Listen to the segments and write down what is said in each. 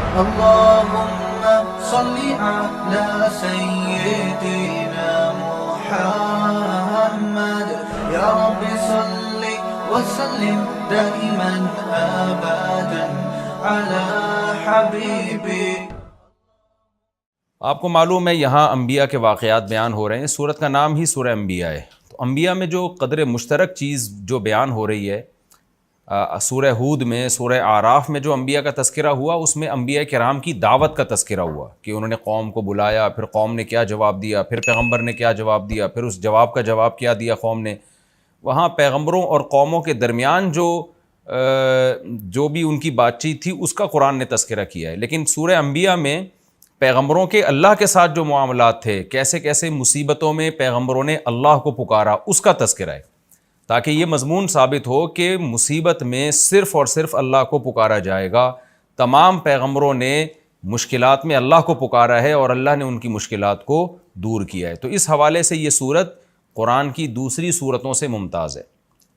اللهم صل على سيدنا محمد يا رب صل وسلم دائما أبدا على حبيبك. آپ کو معلوم ہے یہاں انبیاء کے واقعات بیان ہو رہے ہیں. سورت کا نام ہی سورہ انبیاء ہے. تو انبیاء میں جو قدر مشترک چیز جو بیان ہو رہی ہے، سورہ ہود میں، سورہ اعراف میں جو انبیاء کا تذکرہ ہوا، اس میں انبیاء کرام کی دعوت کا تذکرہ ہوا کہ انہوں نے قوم کو بلایا، پھر قوم نے کیا جواب دیا، پھر پیغمبر نے کیا جواب دیا، پھر اس جواب کا جواب کیا دیا قوم نے. وہاں پیغمبروں اور قوموں کے درمیان جو بھی ان کی بات چیت تھی اس کا قرآن نے تذکرہ کیا ہے. لیکن سورہ انبیاء میں پیغمبروں کے اللہ کے ساتھ جو معاملات تھے، کیسے کیسے مصیبتوں میں پیغمبروں نے اللہ کو پکارا، اس کا تذکرہ ہے، تاکہ یہ مضمون ثابت ہو کہ مصیبت میں صرف اور صرف اللہ کو پکارا جائے گا. تمام پیغمبروں نے مشکلات میں اللہ کو پکارا ہے اور اللہ نے ان کی مشکلات کو دور کیا ہے. تو اس حوالے سے یہ صورت قرآن کی دوسری صورتوں سے ممتاز ہے.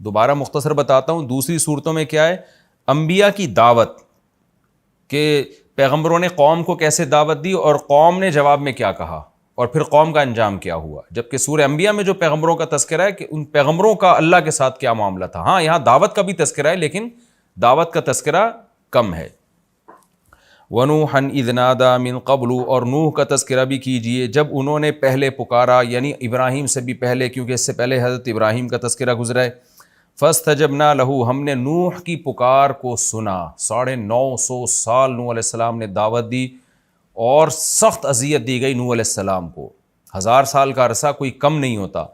دوبارہ مختصر بتاتا ہوں، دوسری صورتوں میں کیا ہے؟ انبیاء کی دعوت، کہ پیغمبروں نے قوم کو کیسے دعوت دی اور قوم نے جواب میں کیا کہا اور پھر قوم کا انجام کیا ہوا. جبکہ سورہ انبیاء میں جو پیغمبروں کا تذکرہ ہے کہ ان پیغمبروں کا اللہ کے ساتھ کیا معاملہ تھا. ہاں یہاں دعوت کا بھی تذکرہ ہے، لیکن دعوت کا تذکرہ کم ہے. وَنُوحًا إِذْ نَادَىٰ مِن قَبْلُ، اور نوح کا تذکرہ بھی کیجئے جب انہوں نے پہلے پکارا، یعنی ابراہیم سے بھی پہلے، کیونکہ اس سے پہلے حضرت ابراہیم کا تذکرہ گزرا ہے. فَاسْتَجَبْنَا لَهُ، ہم نے نوح کی پکار کو سنا. 950 سال نوح علیہ السلام نے دعوت دی اور سخت اذیت دی گئی نوح علیہ السلام کو. 1000 سال کا عرصہ کوئی کم نہیں ہوتا.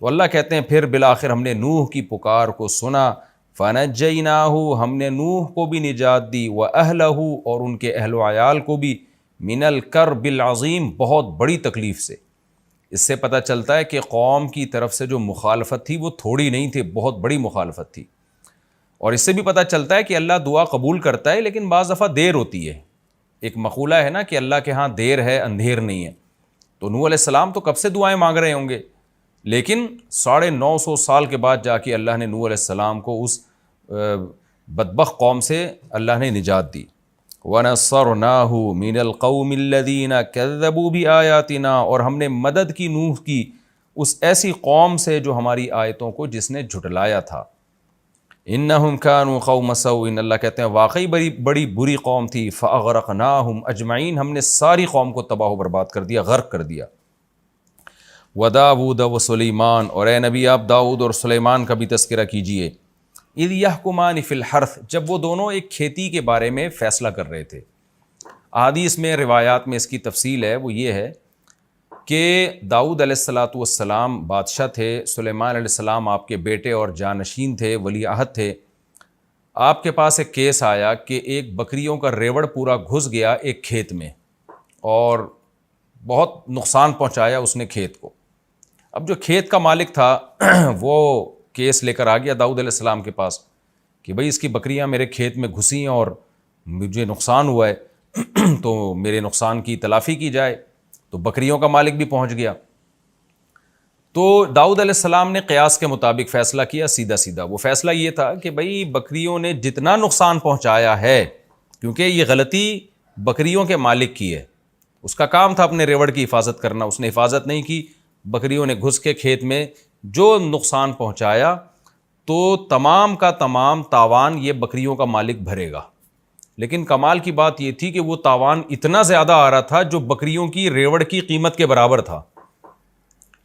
تو اللہ کہتے ہیں پھر بالآخر ہم نے نوح کی پکار کو سنا. فَنَجَّيْنَاهُ، ہم نے نوح کو بھی نجات دی، وَأَهْلَهُ، اور ان کے اہل و عیال کو بھی، مِنَ الْكَرْبِ الْعَظِيمِ، بہت بڑی تکلیف سے. اس سے پتہ چلتا ہے کہ قوم کی طرف سے جو مخالفت تھی وہ تھوڑی نہیں تھی، بہت بڑی مخالفت تھی. اور اس سے بھی پتہ چلتا ہے کہ اللہ دعا قبول کرتا ہے، لیکن بعض دفعہ دیر ہوتی ہے. ایک مقولہ ہے نا کہ اللہ کے ہاں دیر ہے اندھیر نہیں ہے. تو نوح علیہ السلام تو کب سے دعائیں مانگ رہے ہوں گے، لیکن 950 سال کے بعد جا کے اللہ نے نوح علیہ السلام کو اس بدبخت قوم سے اللہ نے نجات دی. وَنَصَّرْنَاهُ مِنَ الْقَوْمِ الَّذِينَ كَذَّبُوا بِآيَاتِنَا، اور ہم نے مدد کی نوح کی اس ایسی قوم سے جو ہماری آیتوں کو جس نے جھٹلایا تھا. إِنَّهُمْ كَانُوا قَوْمَ سَوْءٍ، اللہ کہتے ہیں واقعی بڑی بری قوم تھی. فَأَغْرَقْنَاهُمْ أَجْمَعِينَ، ہم نے ساری قوم کو تباہ و برباد کر دیا، غرق کر دیا. وَدَاوُودَ وَسُلَيْمَانَ، اور اے نبی آپ داؤد اور سلیمان کا بھی تذکرہ کیجئے. اِذْ يَحْكُمَانِ فِي الْحَرْثِ، جب وہ دونوں ایک کھیتی کے بارے میں فیصلہ کر رہے تھے. احادیث میں، روایات میں اس کی تفصیل ہے، وہ یہ ہے کہ داؤد علیہ السلام بادشاہ تھے، سلیمان علیہ السلام آپ کے بیٹے اور جانشین تھے، ولی عہد تھے. آپ کے پاس ایک کیس آیا کہ ایک بکریوں کا ریوڑ پورا گھس گیا ایک کھیت میں اور بہت نقصان پہنچایا اس نے کھیت کو. اب جو کھیت کا مالک تھا وہ کیس لے کر آ گیا داؤد علیہ السلام کے پاس کہ بھئی اس کی بکریاں میرے کھیت میں گھسی ہیں اور مجھے نقصان ہوا ہے تو میرے نقصان کی تلافی کی جائے. تو بکریوں کا مالک بھی پہنچ گیا. تو داؤد علیہ السلام نے قیاس کے مطابق فیصلہ کیا، سیدھا. وہ فیصلہ یہ تھا کہ بھئی بکریوں نے جتنا نقصان پہنچایا ہے، کیونکہ یہ غلطی بکریوں کے مالک کی ہے، اس کا کام تھا اپنے ریوڑ کی حفاظت کرنا، اس نے حفاظت نہیں کی، بکریوں نے گھس کے کھیت میں جو نقصان پہنچایا تو تمام کا تمام تاوان یہ بکریوں کا مالک بھرے گا. لیکن کمال کی بات یہ تھی کہ وہ تاوان اتنا زیادہ آ رہا تھا جو بکریوں کی ریوڑ کی قیمت کے برابر تھا.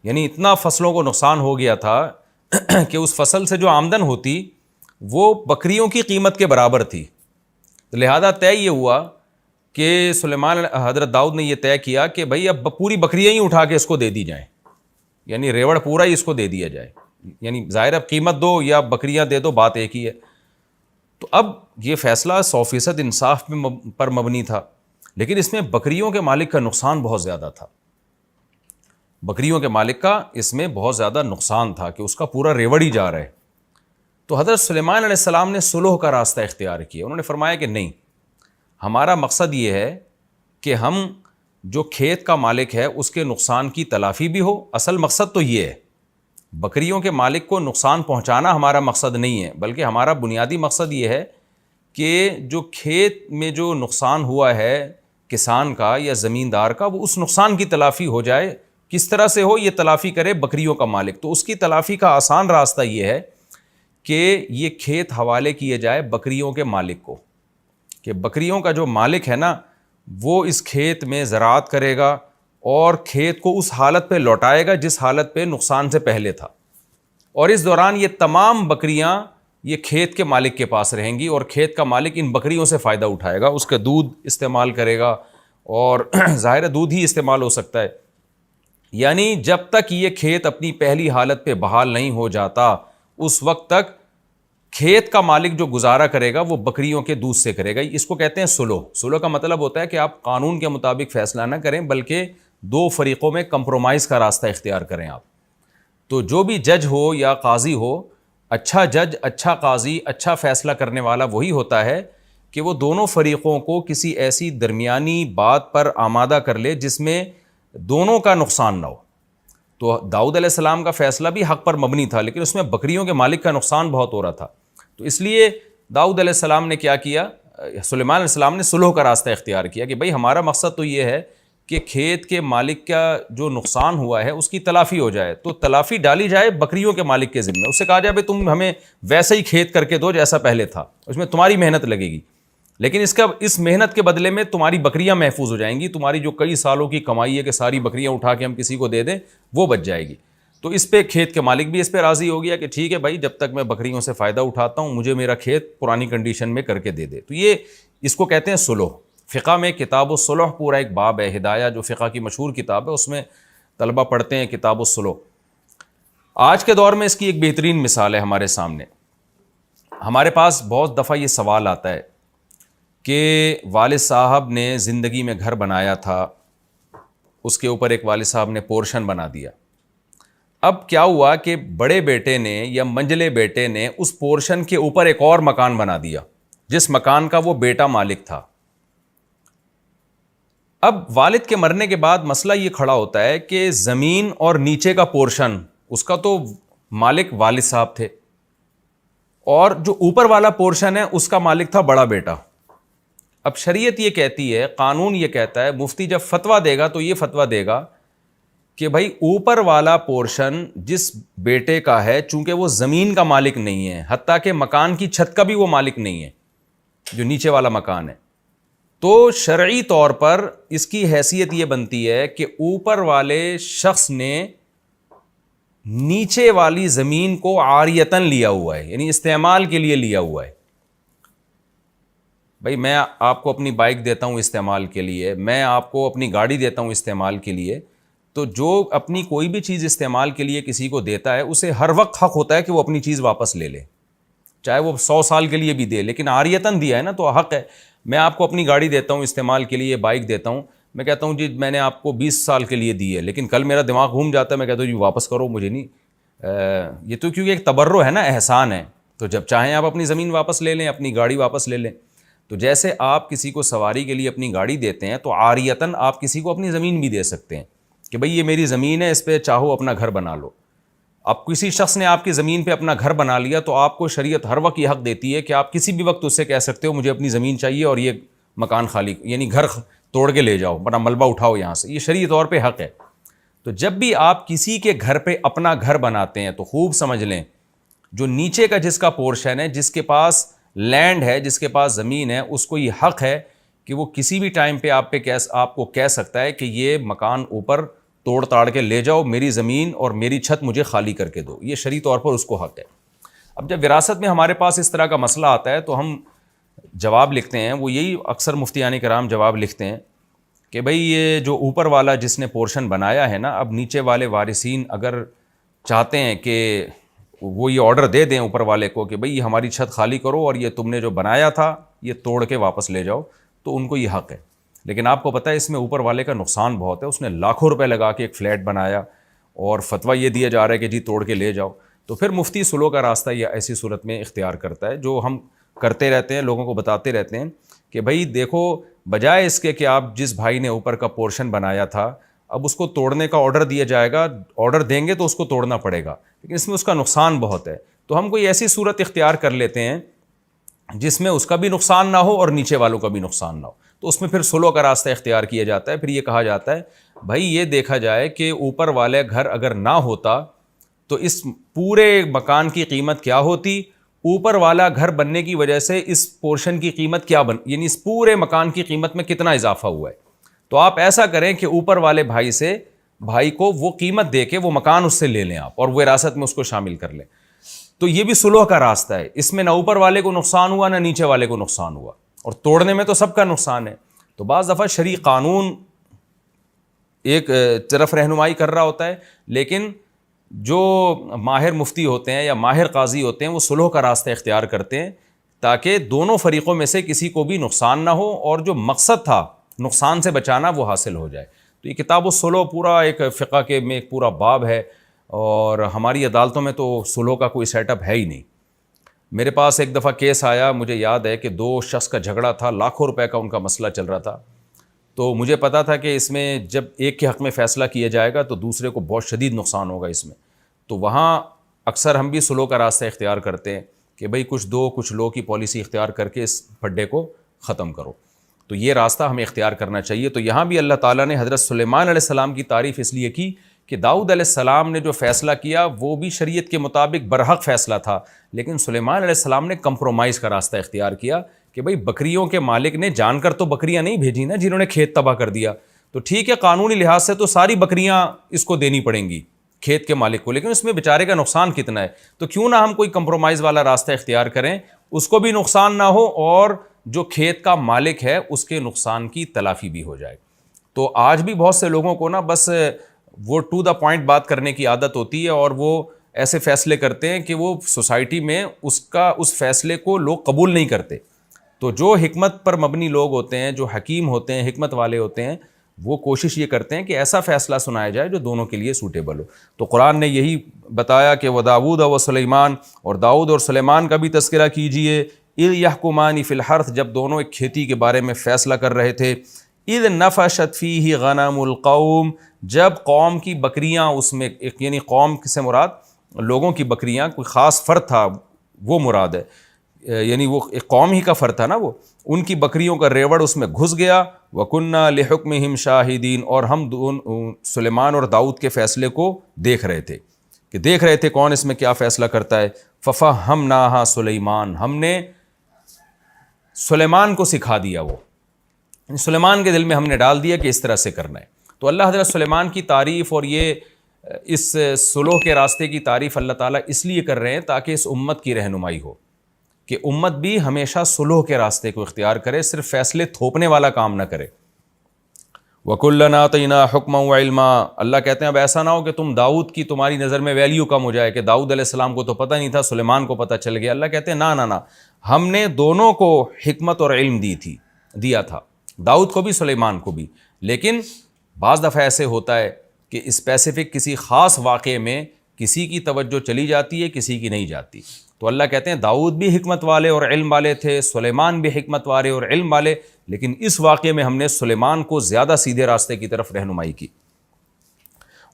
یعنی اتنا فصلوں کو نقصان ہو گیا تھا کہ اس فصل سے جو آمدن ہوتی وہ بکریوں کی قیمت کے برابر تھی. لہذا طے یہ ہوا کہ حضرت داؤد نے یہ طے کیا کہ بھئی اب پوری بکریاں ہی اٹھا کے اس کو دے دی جائیں، یعنی ریوڑ پورا ہی اس کو دے دیا جائے. یعنی ظاہر اب قیمت دو یا بکریاں دے دو، بات ایک ہی ہے. تو اب یہ فیصلہ 100% انصاف پر مبنی تھا، لیکن اس میں بکریوں کے مالک کا نقصان بہت زیادہ تھا. بکریوں کے مالک کا اس میں بہت زیادہ نقصان تھا کہ اس کا پورا ریوڑ ہی جا رہا ہے. تو حضرت سلیمان علیہ السلام نے صلح کا راستہ اختیار کیا. انہوں نے فرمایا کہ نہیں، ہمارا مقصد یہ ہے کہ ہم جو کھیت کا مالک ہے اس کے نقصان کی تلافی بھی ہو. اصل مقصد تو یہ ہے، بکریوں کے مالک کو نقصان پہنچانا ہمارا مقصد نہیں ہے، بلکہ ہمارا بنیادی مقصد یہ ہے کہ جو کھیت میں جو نقصان ہوا ہے کسان کا یا زمیندار کا، وہ اس نقصان کی تلافی ہو جائے. کس طرح سے ہو؟ یہ تلافی کرے بکریوں کا مالک. تو اس کی تلافی کا آسان راستہ یہ ہے کہ یہ کھیت حوالے کیے جائے بکریوں کے مالک کو، کہ بکریوں کا جو مالک ہے نا وہ اس کھیت میں زراعت کرے گا اور کھیت کو اس حالت پہ لوٹائے گا جس حالت پہ نقصان سے پہلے تھا، اور اس دوران یہ تمام بکریاں یہ کھیت کے مالک کے پاس رہیں گی، اور کھیت کا مالک ان بکریوں سے فائدہ اٹھائے گا، اس کا دودھ استعمال کرے گا، اور ظاہر دودھ ہی استعمال ہو سکتا ہے. یعنی جب تک یہ کھیت اپنی پہلی حالت پہ بحال نہیں ہو جاتا اس وقت تک کھیت کا مالک جو گزارا کرے گا وہ بکریوں کے دودھ سے کرے گا. اس کو کہتے ہیں سلو. سلو کا مطلب ہوتا ہے کہ آپ قانون کے مطابق فیصلہ نہ کریں بلکہ دو فریقوں میں کمپرومائز کا راستہ اختیار کریں آپ. تو جو بھی جج ہو یا قاضی ہو، اچھا جج، اچھا قاضی، اچھا فیصلہ کرنے والا وہی ہوتا ہے کہ وہ دونوں فریقوں کو کسی ایسی درمیانی بات پر آمادہ کر لے جس میں دونوں کا نقصان نہ ہو. تو داؤد علیہ السلام کا فیصلہ بھی حق پر مبنی تھا، لیکن اس میں بکریوں کے مالک کا نقصان بہت ہو رہا تھا. تو اس لیے داؤد علیہ السلام نے کیا کیا؟ سلیمان علیہ السلام نے صلح کا راستہ اختیار کیا کہ بھئی ہمارا مقصد تو یہ ہے کہ کھیت کے مالک کا جو نقصان ہوا ہے اس کی تلافی ہو جائے. تو تلافی ڈالی جائے بکریوں کے مالک کے ذمہ. اس سے کہا جائے بھئی تم ہمیں ویسے ہی کھیت کر کے دو جیسا پہلے تھا، اس میں تمہاری محنت لگے گی، لیکن اس محنت کے بدلے میں تمہاری بکریاں محفوظ ہو جائیں گی. تمہاری جو کئی سالوں کی کمائی ہے کہ ساری بکریاں اٹھا کے ہم کسی کو دے دیں وہ بچ جائے گی. تو اس پہ کھیت کے مالک بھی اس پہ راضی ہو گیا کہ ٹھیک ہے بھائی، جب تک میں بکریوں سے فائدہ اٹھاتا ہوں مجھے میرا کھیت پرانی کنڈیشن میں کر کے دے دے. تو یہ اس کو کہتے ہیں صلح. فقہ میں کتاب الصلح پورا ایک باب ہے، ہدایہ جو فقہ کی مشہور کتاب ہے، اس میں طلبہ پڑھتے ہیں کتاب الصلح. آج کے دور میں اس کی ایک بہترین مثال ہے ہمارے سامنے. ہمارے پاس بہت دفعہ یہ سوال آتا ہے کہ والد صاحب نے زندگی میں گھر بنایا تھا، اس کے اوپر ایک والد صاحب نے پورشن بنا دیا. اب کیا ہوا کہ بڑے بیٹے نے یا منجلے بیٹے نے اس پورشن کے اوپر ایک اور مکان بنا دیا جس مکان کا وہ بیٹا مالک تھا. اب والد کے مرنے کے بعد مسئلہ یہ کھڑا ہوتا ہے کہ زمین اور نیچے کا پورشن اس کا تو مالک والد صاحب تھے، اور جو اوپر والا پورشن ہے اس کا مالک تھا بڑا بیٹا. اب شریعت یہ کہتی ہے، قانون یہ کہتا ہے، مفتی جب فتویٰ دے گا تو یہ فتویٰ دے گا کہ بھائی اوپر والا پورشن جس بیٹے کا ہے، چونکہ وہ زمین کا مالک نہیں ہے، حتیٰ کہ مکان کی چھت کا بھی وہ مالک نہیں ہے جو نیچے والا مکان ہے، تو شرعی طور پر اس کی حیثیت یہ بنتی ہے کہ اوپر والے شخص نے نیچے والی زمین کو عاریتاً لیا ہوا ہے، یعنی استعمال کے لیے لیا ہوا ہے. بھائی میں آپ کو اپنی بائک دیتا ہوں استعمال کے لیے، میں آپ کو اپنی گاڑی دیتا ہوں استعمال کے لیے، تو جو اپنی کوئی بھی چیز استعمال کے لیے کسی کو دیتا ہے اسے ہر وقت حق ہوتا ہے کہ وہ اپنی چیز واپس لے لے، چاہے وہ 100 سال کے لیے بھی دے، لیکن عاریتاً دیا ہے نا تو حق ہے. میں آپ کو اپنی گاڑی دیتا ہوں استعمال کے لیے، بائک دیتا ہوں، میں کہتا ہوں جی میں نے آپ کو 20 سال کے لیے دی ہے، لیکن کل میرا دماغ گھوم جاتا ہے، میں کہتا ہوں جی واپس کرو، مجھے نہیں. یہ تو کیونکہ ایک تبرع ہے نا، احسان ہے، تو جب چاہیں آپ اپنی زمین واپس لے لیں، اپنی گاڑی واپس لے لیں. تو جیسے آپ کسی کو سواری کے لیے اپنی گاڑی دیتے ہیں تو عاریتاً آپ کسی کو اپنی زمین بھی دے سکتے ہیں کہ بھئی یہ میری زمین ہے، اس پہ چاہو اپنا گھر بنا لو. اب کسی شخص نے آپ کی زمین پہ اپنا گھر بنا لیا تو آپ کو شریعت ہر وقت یہ حق دیتی ہے کہ آپ کسی بھی وقت اس سے کہہ سکتے ہو مجھے اپنی زمین چاہیے اور یہ مکان خالی، یعنی گھر توڑ کے لے جاؤ، ورنہ ملبہ اٹھاؤ یہاں سے. یہ شرعی طور پہ حق ہے. تو جب بھی آپ کسی کے گھر پہ اپنا گھر بناتے ہیں تو خوب سمجھ لیں، جو نیچے کا جس کا پورشن ہے، جس کے پاس لینڈ ہے، جس کے پاس زمین ہے، اس کو یہ حق ہے کہ وہ کسی بھی ٹائم پہ آپ کو کہہ سکتا ہے کہ یہ مکان اوپر توڑ تاڑ کے لے جاؤ، میری زمین اور میری چھت مجھے خالی کر کے دو. یہ شرعی طور پر اس کو حق ہے. اب جب وراثت میں ہمارے پاس اس طرح کا مسئلہ آتا ہے تو ہم جواب لکھتے ہیں، وہ یہی اکثر مفتیان کرام جواب لکھتے ہیں کہ بھئی یہ جو اوپر والا جس نے پورشن بنایا ہے نا، اب نیچے والے وارثین اگر چاہتے ہیں کہ وہ یہ آرڈر دے دیں اوپر والے کو کہ بھئی یہ ہماری چھت خالی کرو اور یہ تم نے جو بنایا تھا یہ توڑ کے واپس لے جاؤ، تو ان کو یہ حق ہے. لیکن آپ کو پتہ ہے اس میں اوپر والے کا نقصان بہت ہے. اس نے لاکھوں روپے لگا کے ایک فلیٹ بنایا اور فتویٰ یہ دیا جا رہا ہے کہ جی توڑ کے لے جاؤ. تو پھر مفتی صلح کا راستہ یہ ایسی صورت میں اختیار کرتا ہے، جو ہم کرتے رہتے ہیں، لوگوں کو بتاتے رہتے ہیں کہ بھئی دیکھو، بجائے اس کے کہ آپ جس بھائی نے اوپر کا پورشن بنایا تھا اب اس کو توڑنے کا آرڈر دیا جائے گا، آرڈر دیں گے تو اس کو توڑنا پڑے گا، لیکن اس میں اس کا نقصان بہت ہے. تو ہم کوئی ایسی صورت اختیار کر لیتے ہیں جس میں اس کا بھی نقصان نہ ہو اور نیچے والوں کا بھی نقصان نہ ہو، تو اس میں پھر صلح کا راستہ اختیار کیا جاتا ہے۔ پھر یہ کہا جاتا ہے بھائی یہ دیکھا جائے کہ اوپر والے گھر اگر نہ ہوتا تو اس پورے مکان کی قیمت کیا ہوتی، اوپر والا گھر بننے کی وجہ سے اس پورشن کی قیمت کیا یعنی اس پورے مکان کی قیمت میں کتنا اضافہ ہوا ہے۔ تو آپ ایسا کریں کہ اوپر والے بھائی کو وہ قیمت دے کے وہ مکان اس سے لے لیں آپ، اور وہ وراثت میں اس کو شامل کر لیں۔ تو یہ بھی صلح کا راستہ ہے، اس میں نہ اوپر والے کو نقصان ہوا نہ نیچے والے کو نقصان ہوا، اور توڑنے میں تو سب کا نقصان ہے۔ تو بعض دفعہ شرعی قانون ایک طرف رہنمائی کر رہا ہوتا ہے، لیکن جو ماہر مفتی ہوتے ہیں یا ماہر قاضی ہوتے ہیں وہ صلح کا راستہ اختیار کرتے ہیں تاکہ دونوں فریقوں میں سے کسی کو بھی نقصان نہ ہو، اور جو مقصد تھا نقصان سے بچانا وہ حاصل ہو جائے۔ تو یہ کتاب الصلح پورا ایک فقہ کے میں ایک پورا باب ہے، اور ہماری عدالتوں میں تو صلح کا کوئی سیٹ اپ ہے ہی نہیں۔ میرے پاس ایک دفعہ کیس آیا، مجھے یاد ہے کہ 2 شخص کا جھگڑا تھا، لاکھوں روپے کا ان کا مسئلہ چل رہا تھا۔ تو مجھے پتا تھا کہ اس میں جب ایک کے حق میں فیصلہ کیا جائے گا تو دوسرے کو بہت شدید نقصان ہوگا اس میں۔ تو وہاں اکثر ہم بھی صلح کا راستہ اختیار کرتے ہیں کہ بھئی کچھ دو کچھ لو کی پالیسی اختیار کر کے اس پھڈے کو ختم کرو۔ تو یہ راستہ ہمیں اختیار کرنا چاہیے۔ تو یہاں بھی اللہ تعالیٰ نے حضرت سلیمان علیہ السلام کی تعریف اس لیے کی کہ داؤد علیہ السلام نے جو فیصلہ کیا وہ بھی شریعت کے مطابق برحق فیصلہ تھا، لیکن سلیمان علیہ السلام نے کمپرومائز کا راستہ اختیار کیا کہ بھئی بکریوں کے مالک نے جان کر تو بکریاں نہیں بھیجی نا جنہوں نے کھیت تباہ کر دیا، تو ٹھیک ہے قانونی لحاظ سے تو ساری بکریاں اس کو دینی پڑیں گی کھیت کے مالک کو، لیکن اس میں بیچارے کا نقصان کتنا ہے، تو کیوں نہ ہم کوئی کمپرومائز والا راستہ اختیار کریں، اس کو بھی نقصان نہ ہو اور جو کھیت کا مالک ہے اس کے نقصان کی تلافی بھی ہو جائے۔ تو آج بھی بہت سے لوگوں کو نا بس وہ ٹو دا پوائنٹ بات کرنے کی عادت ہوتی ہے، اور وہ ایسے فیصلے کرتے ہیں کہ وہ سوسائٹی میں اس فیصلے کو لوگ قبول نہیں کرتے۔ تو جو حکمت پر مبنی لوگ ہوتے ہیں، جو حکیم ہوتے ہیں، حکمت والے ہوتے ہیں، وہ کوشش یہ کرتے ہیں کہ ایسا فیصلہ سنایا جائے جو دونوں کے لیے سوٹیبل ہو۔ تو قرآن نے یہی بتایا کہ وَدَاوُودَ وَسُلَیمان، اور داؤد اور سلیمان کا بھی تذکرہ کیجئے، اِذْ يَحْكُمَانِ فِي الْحَرْثِ، جب دونوں ایک کھیتی کے بارے میں فیصلہ کر رہے تھے، اِذْ نَفَشَتْ فِيهِ غَنَمُ الْقَوْمِ، جب قوم کی بکریاں اس میں، یعنی قوم سے مراد لوگوں کی بکریاں، کوئی خاص فرد تھا وہ مراد ہے، یعنی وہ ایک قوم ہی کا فرد تھا نا، وہ ان کی بکریوں کا ریوڑ اس میں گھس گیا، وَكُنَّا لِحُكْمِهِمْ شَاهِدِينَ، اور ہم سلیمان اور داؤد کے فیصلے کو دیکھ رہے تھے کون اس میں کیا فیصلہ کرتا ہے۔ فَفَهَّمْنَاهَا سلیمان، ہم نے سلیمان کو سکھا دیا، وہ سلیمان کے دل میں ہم نے ڈال دیا کہ اس طرح سے کرنا ہے۔ تو اللہ حضرت سلیمان کی تعریف اور یہ اس صلح کے راستے کی تعریف اللہ تعالیٰ اس لیے کر رہے ہیں تاکہ اس امت کی رہنمائی ہو، کہ امت بھی ہمیشہ صلح کے راستے کو اختیار کرے، صرف فیصلے تھوپنے والا کام نہ کرے۔ وَكُلًّا آتَيْنَا حُكْمًا وَعِلْمًا، اللہ کہتے ہیں اب ایسا نہ ہو کہ داؤد کی تمہاری نظر میں ویلیو کم ہو جائے کہ داؤد علیہ السلام کو تو پتہ نہیں تھا، سلیمان کو پتہ چل گیا۔ اللہ کہتے ہیں نہ، ہم نے دونوں کو حکمت اور علم دیا تھا، داؤد کو بھی سلیمان کو بھی، لیکن بعض دفعہ ایسے ہوتا ہے کہ اسپیسیفک کسی خاص واقعے میں کسی کی توجہ چلی جاتی ہے، کسی کی نہیں جاتی۔ تو اللہ کہتے ہیں داؤد بھی حکمت والے اور علم والے تھے، سلیمان بھی حکمت والے اور علم والے، لیکن اس واقعے میں ہم نے سلیمان کو زیادہ سیدھے راستے کی طرف رہنمائی کی۔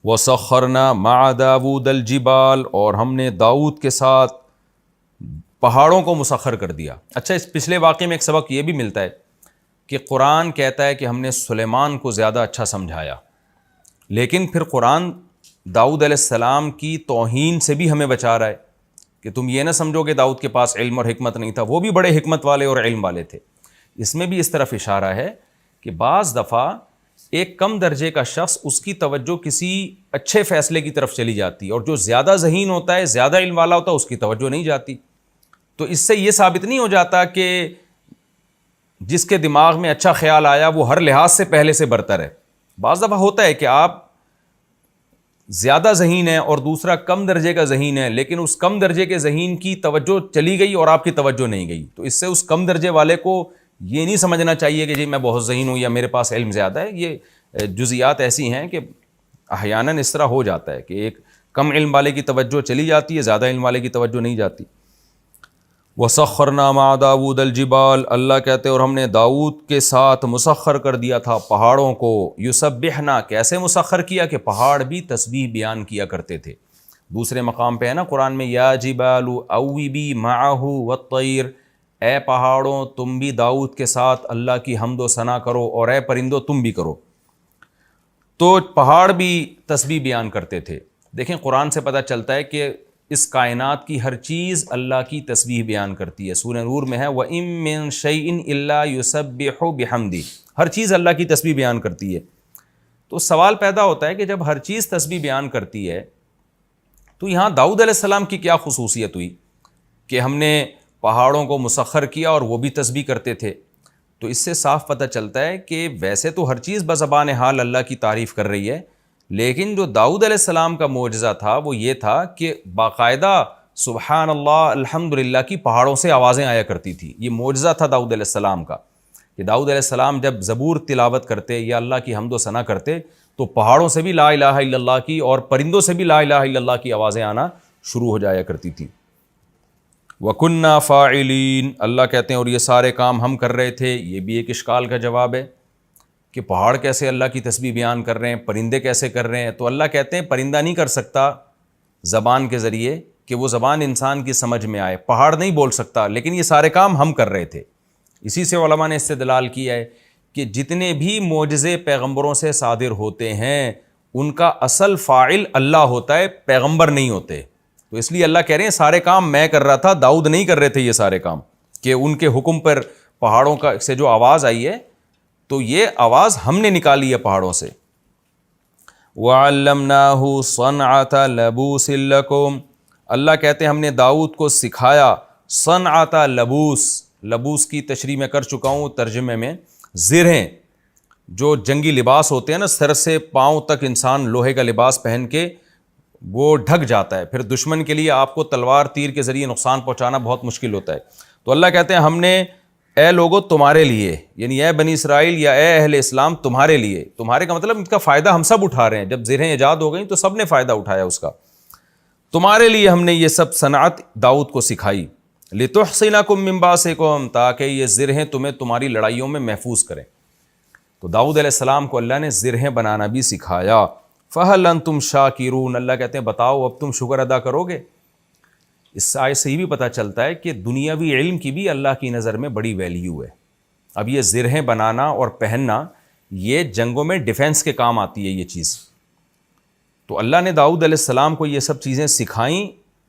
وَسَخَّرْنَا مَعَ دَاوُودَ الْجِبَالَ، اور ہم نے داؤد کے ساتھ پہاڑوں کو مسخر کر دیا۔ اچھا، اس پچھلے واقعے میں ایک سبق یہ بھی ملتا ہے کہ قرآن کہتا ہے کہ ہم نے سلیمان کو زیادہ اچھا سمجھایا، لیکن پھر قرآن داؤد علیہ السلام کی توہین سے بھی ہمیں بچا رہا ہے کہ تم یہ نہ سمجھو کہ داؤد کے پاس علم اور حکمت نہیں تھا، وہ بھی بڑے حکمت والے اور علم والے تھے۔ اس میں بھی اس طرف اشارہ ہے کہ بعض دفعہ ایک کم درجے کا شخص، اس کی توجہ کسی اچھے فیصلے کی طرف چلی جاتی ہے، اور جو زیادہ ذہین ہوتا ہے، زیادہ علم والا ہوتا ہے، اس کی توجہ نہیں جاتی۔ تو اس سے یہ ثابت نہیں ہو جاتا کہ جس کے دماغ میں اچھا خیال آیا وہ ہر لحاظ سے پہلے سے برتر ہے۔ بعض دفعہ ہوتا ہے کہ آپ زیادہ ذہین ہیں اور دوسرا کم درجے کا ذہین ہے، لیکن اس کم درجے کے ذہین کی توجہ چلی گئی اور آپ کی توجہ نہیں گئی، تو اس سے اس کم درجے والے کو یہ نہیں سمجھنا چاہیے کہ جی میں بہت ذہین ہوں یا میرے پاس علم زیادہ ہے۔ یہ جزیات ایسی ہیں کہ احیاناً اس طرح ہو جاتا ہے کہ ایک کم علم والے کی توجہ چلی جاتی ہے، زیادہ علم والے کی توجہ نہیں جاتی۔ وَسَخَّرْنَا مَعَ دَاوُودَ الْجِبَالَ، اللہ کہتے ہیں اور ہم نے داؤد کے ساتھ مسخر کر دیا تھا پہاڑوں کو، یسبحنا، کیسے مسخر کیا کہ پہاڑ بھی تسبیح بیان کیا کرتے تھے۔ دوسرے مقام پہ ہے نا قرآن میں یا جبال اوبی معہ والطیر، اے پہاڑوں تم بھی داؤد کے ساتھ اللہ کی حمد و ثنا کرو، اور اے پرندوں تم بھی کرو۔ تو پہاڑ بھی تسبیح بیان کرتے تھے۔ دیکھیں قرآن سے پتہ چلتا ہے کہ اس کائنات کی ہر چیز اللہ کی تسبیح بیان کرتی ہے۔ سورہ نور میں ہے وَإِن مِّن شَيْءٍ إِلَّا يُسَبِّحُ بِحَمْدِهِ، ہر چیز اللہ کی تسبیح بیان کرتی ہے۔ تو سوال پیدا ہوتا ہے کہ جب ہر چیز تسبیح بیان کرتی ہے تو یہاں داؤد علیہ السلام کی کیا خصوصیت ہوئی کہ ہم نے پہاڑوں کو مسخر کیا اور وہ بھی تسبیح کرتے تھے؟ تو اس سے صاف پتہ چلتا ہے کہ ویسے تو ہر چیز بزبان حال اللہ کی تعریف کر رہی ہے، لیکن جو داؤد علیہ السلام کا معجزہ تھا وہ یہ تھا کہ باقاعدہ سبحان اللہ الحمدللہ کی پہاڑوں سے آوازیں آیا کرتی تھی۔ یہ معجزہ تھا داؤد علیہ السلام کا کہ داؤد علیہ السلام جب زبور تلاوت کرتے یا اللہ کی حمد و ثنا کرتے تو پہاڑوں سے بھی لا الہ الا اللہ کی اور پرندوں سے بھی لا الہ الا اللہ کی آوازیں آنا شروع ہو جایا کرتی تھیں۔ وَكُنَّا فَاعِلِينَ، اللہ کہتے ہیں اور یہ سارے کام ہم کر رہے تھے۔ یہ بھی ایک اشکال کا جواب ہے کہ پہاڑ کیسے اللہ کی تسبیح بیان کر رہے ہیں، پرندے کیسے کر رہے ہیں؟ تو اللہ کہتے ہیں پرندہ نہیں کر سکتا زبان کے ذریعے کہ وہ زبان انسان کی سمجھ میں آئے، پہاڑ نہیں بول سکتا، لیکن یہ سارے کام ہم کر رہے تھے۔ اسی سے علماء نے استدلال کیا ہے کہ جتنے بھی معجزے پیغمبروں سے صادر ہوتے ہیں ان کا اصل فاعل اللہ ہوتا ہے، پیغمبر نہیں ہوتے۔ تو اس لیے اللہ کہہ رہے ہیں سارے کام میں کر رہا تھا، داؤد نہیں کر رہے تھے یہ سارے کام، کہ ان کے حکم پر پہاڑوں کا سے جو آواز آئی ہے تو یہ آواز ہم نے نکالی ہے پہاڑوں سے۔ وَعَلَّمْنَاهُ صَنْعَةَ لَبُوسٍ لَكُمْ، اللہ کہتے ہیں ہم نے داؤد کو سکھایا صنعۃ لبوس، لبوس کی تشریح میں کر چکا ہوں ترجمے میں، زرہیں جو جنگی لباس ہوتے ہیں نا، سر سے پاؤں تک انسان لوہے کا لباس پہن کے وہ ڈھک جاتا ہے، پھر دشمن کے لیے آپ کو تلوار تیر کے ذریعے نقصان پہنچانا بہت مشکل ہوتا ہے۔ تو اللہ کہتے ہیں ہم نے اے لوگو تمہارے لیے، یعنی اے بنی اسرائیل یا اے اہل اسلام تمہارے لیے، تمہارے کا مطلب ان کا فائدہ ہم سب اٹھا رہے ہیں، جب زرہیں ایجاد ہو گئیں تو سب نے فائدہ اٹھایا اس کا، تمہارے لیے ہم نے یہ سب صنعت داؤد کو سکھائی، لِتُحْصِنَكُم مِّن بَأْسِكُم، تاکہ یہ زرہیں تمہیں تمہاری لڑائیوں میں محفوظ کریں۔ تو داؤد علیہ السلام کو اللہ نے زرہیں بنانا بھی سکھایا۔ فَهَلْ أَنْتُمْ شَاكِرُونَ، اللہ کہتے ہیں بتاؤ اب تم شکر ادا کرو گے؟ اس آیت سے یہ بھی پتہ چلتا ہے کہ دنیاوی علم کی بھی اللہ کی نظر میں بڑی ویلیو ہے۔ اب یہ زرہیں بنانا اور پہننا یہ جنگوں میں ڈیفنس کے کام آتی ہے یہ چیز۔ تو اللہ نے داؤد علیہ السلام کو یہ سب چیزیں سکھائیں